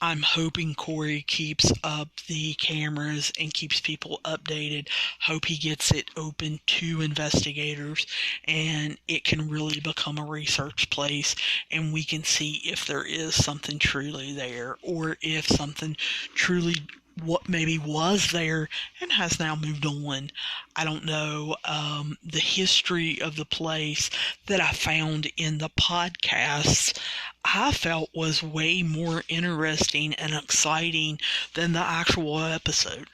I'm hoping Cory keeps up the cameras and keeps people updated. Hope he gets it open to investigators and it can really become a research place and we can see if there is something truly there or if something truly what maybe was there and has now moved on. I don't know. The history of the place that I found in the podcasts I felt was way more interesting and exciting than the actual episode.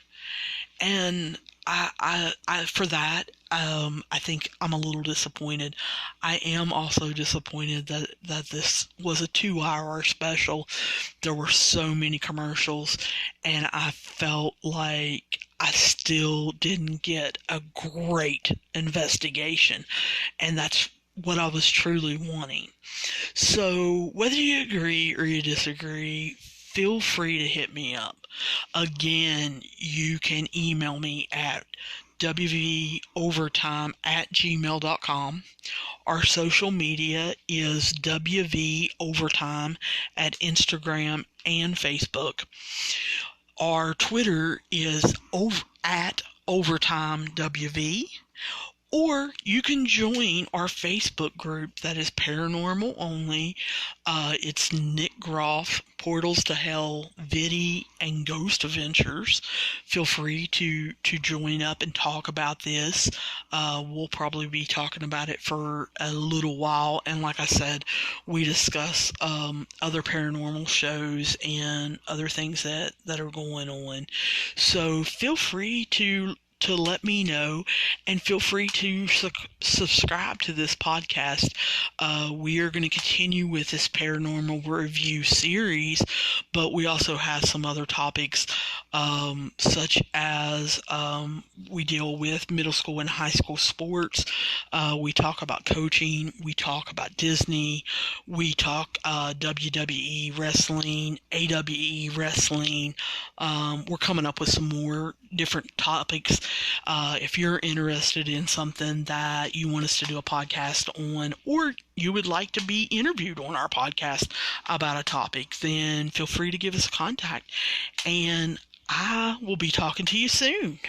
And I for that, I think I'm a little disappointed. I am also disappointed that this was a 2-hour special. There were so many commercials, and I felt like I still didn't get a great investigation, and that's what I was truly wanting. So, whether you agree or you disagree, feel free to hit me up. Again, you can email me at wvovertime@gmail.com. Our social media is wvovertime at Instagram and Facebook. Our Twitter is at overtimewv. Or you can join our Facebook group that is paranormal only. It's Nick Groff, Portals to Hell, Viddy, and Ghost Adventures. Feel free to join up and talk about this. We'll probably be talking about it for a little while. And like I said, we discuss other paranormal shows and other things that are going on. So feel free to let me know, and feel free to subscribe to this podcast. We are going to continue with this paranormal review series, but we also have some other topics, such as we deal with middle school and high school sports. We talk about coaching. We talk about Disney. We talk WWE wrestling, AWE wrestling. We're coming up with some more different topics. If you're interested in something that you want us to do a podcast on, or you would like to be interviewed on our podcast about a topic, then feel free to give us a contact, and I will be talking to you soon.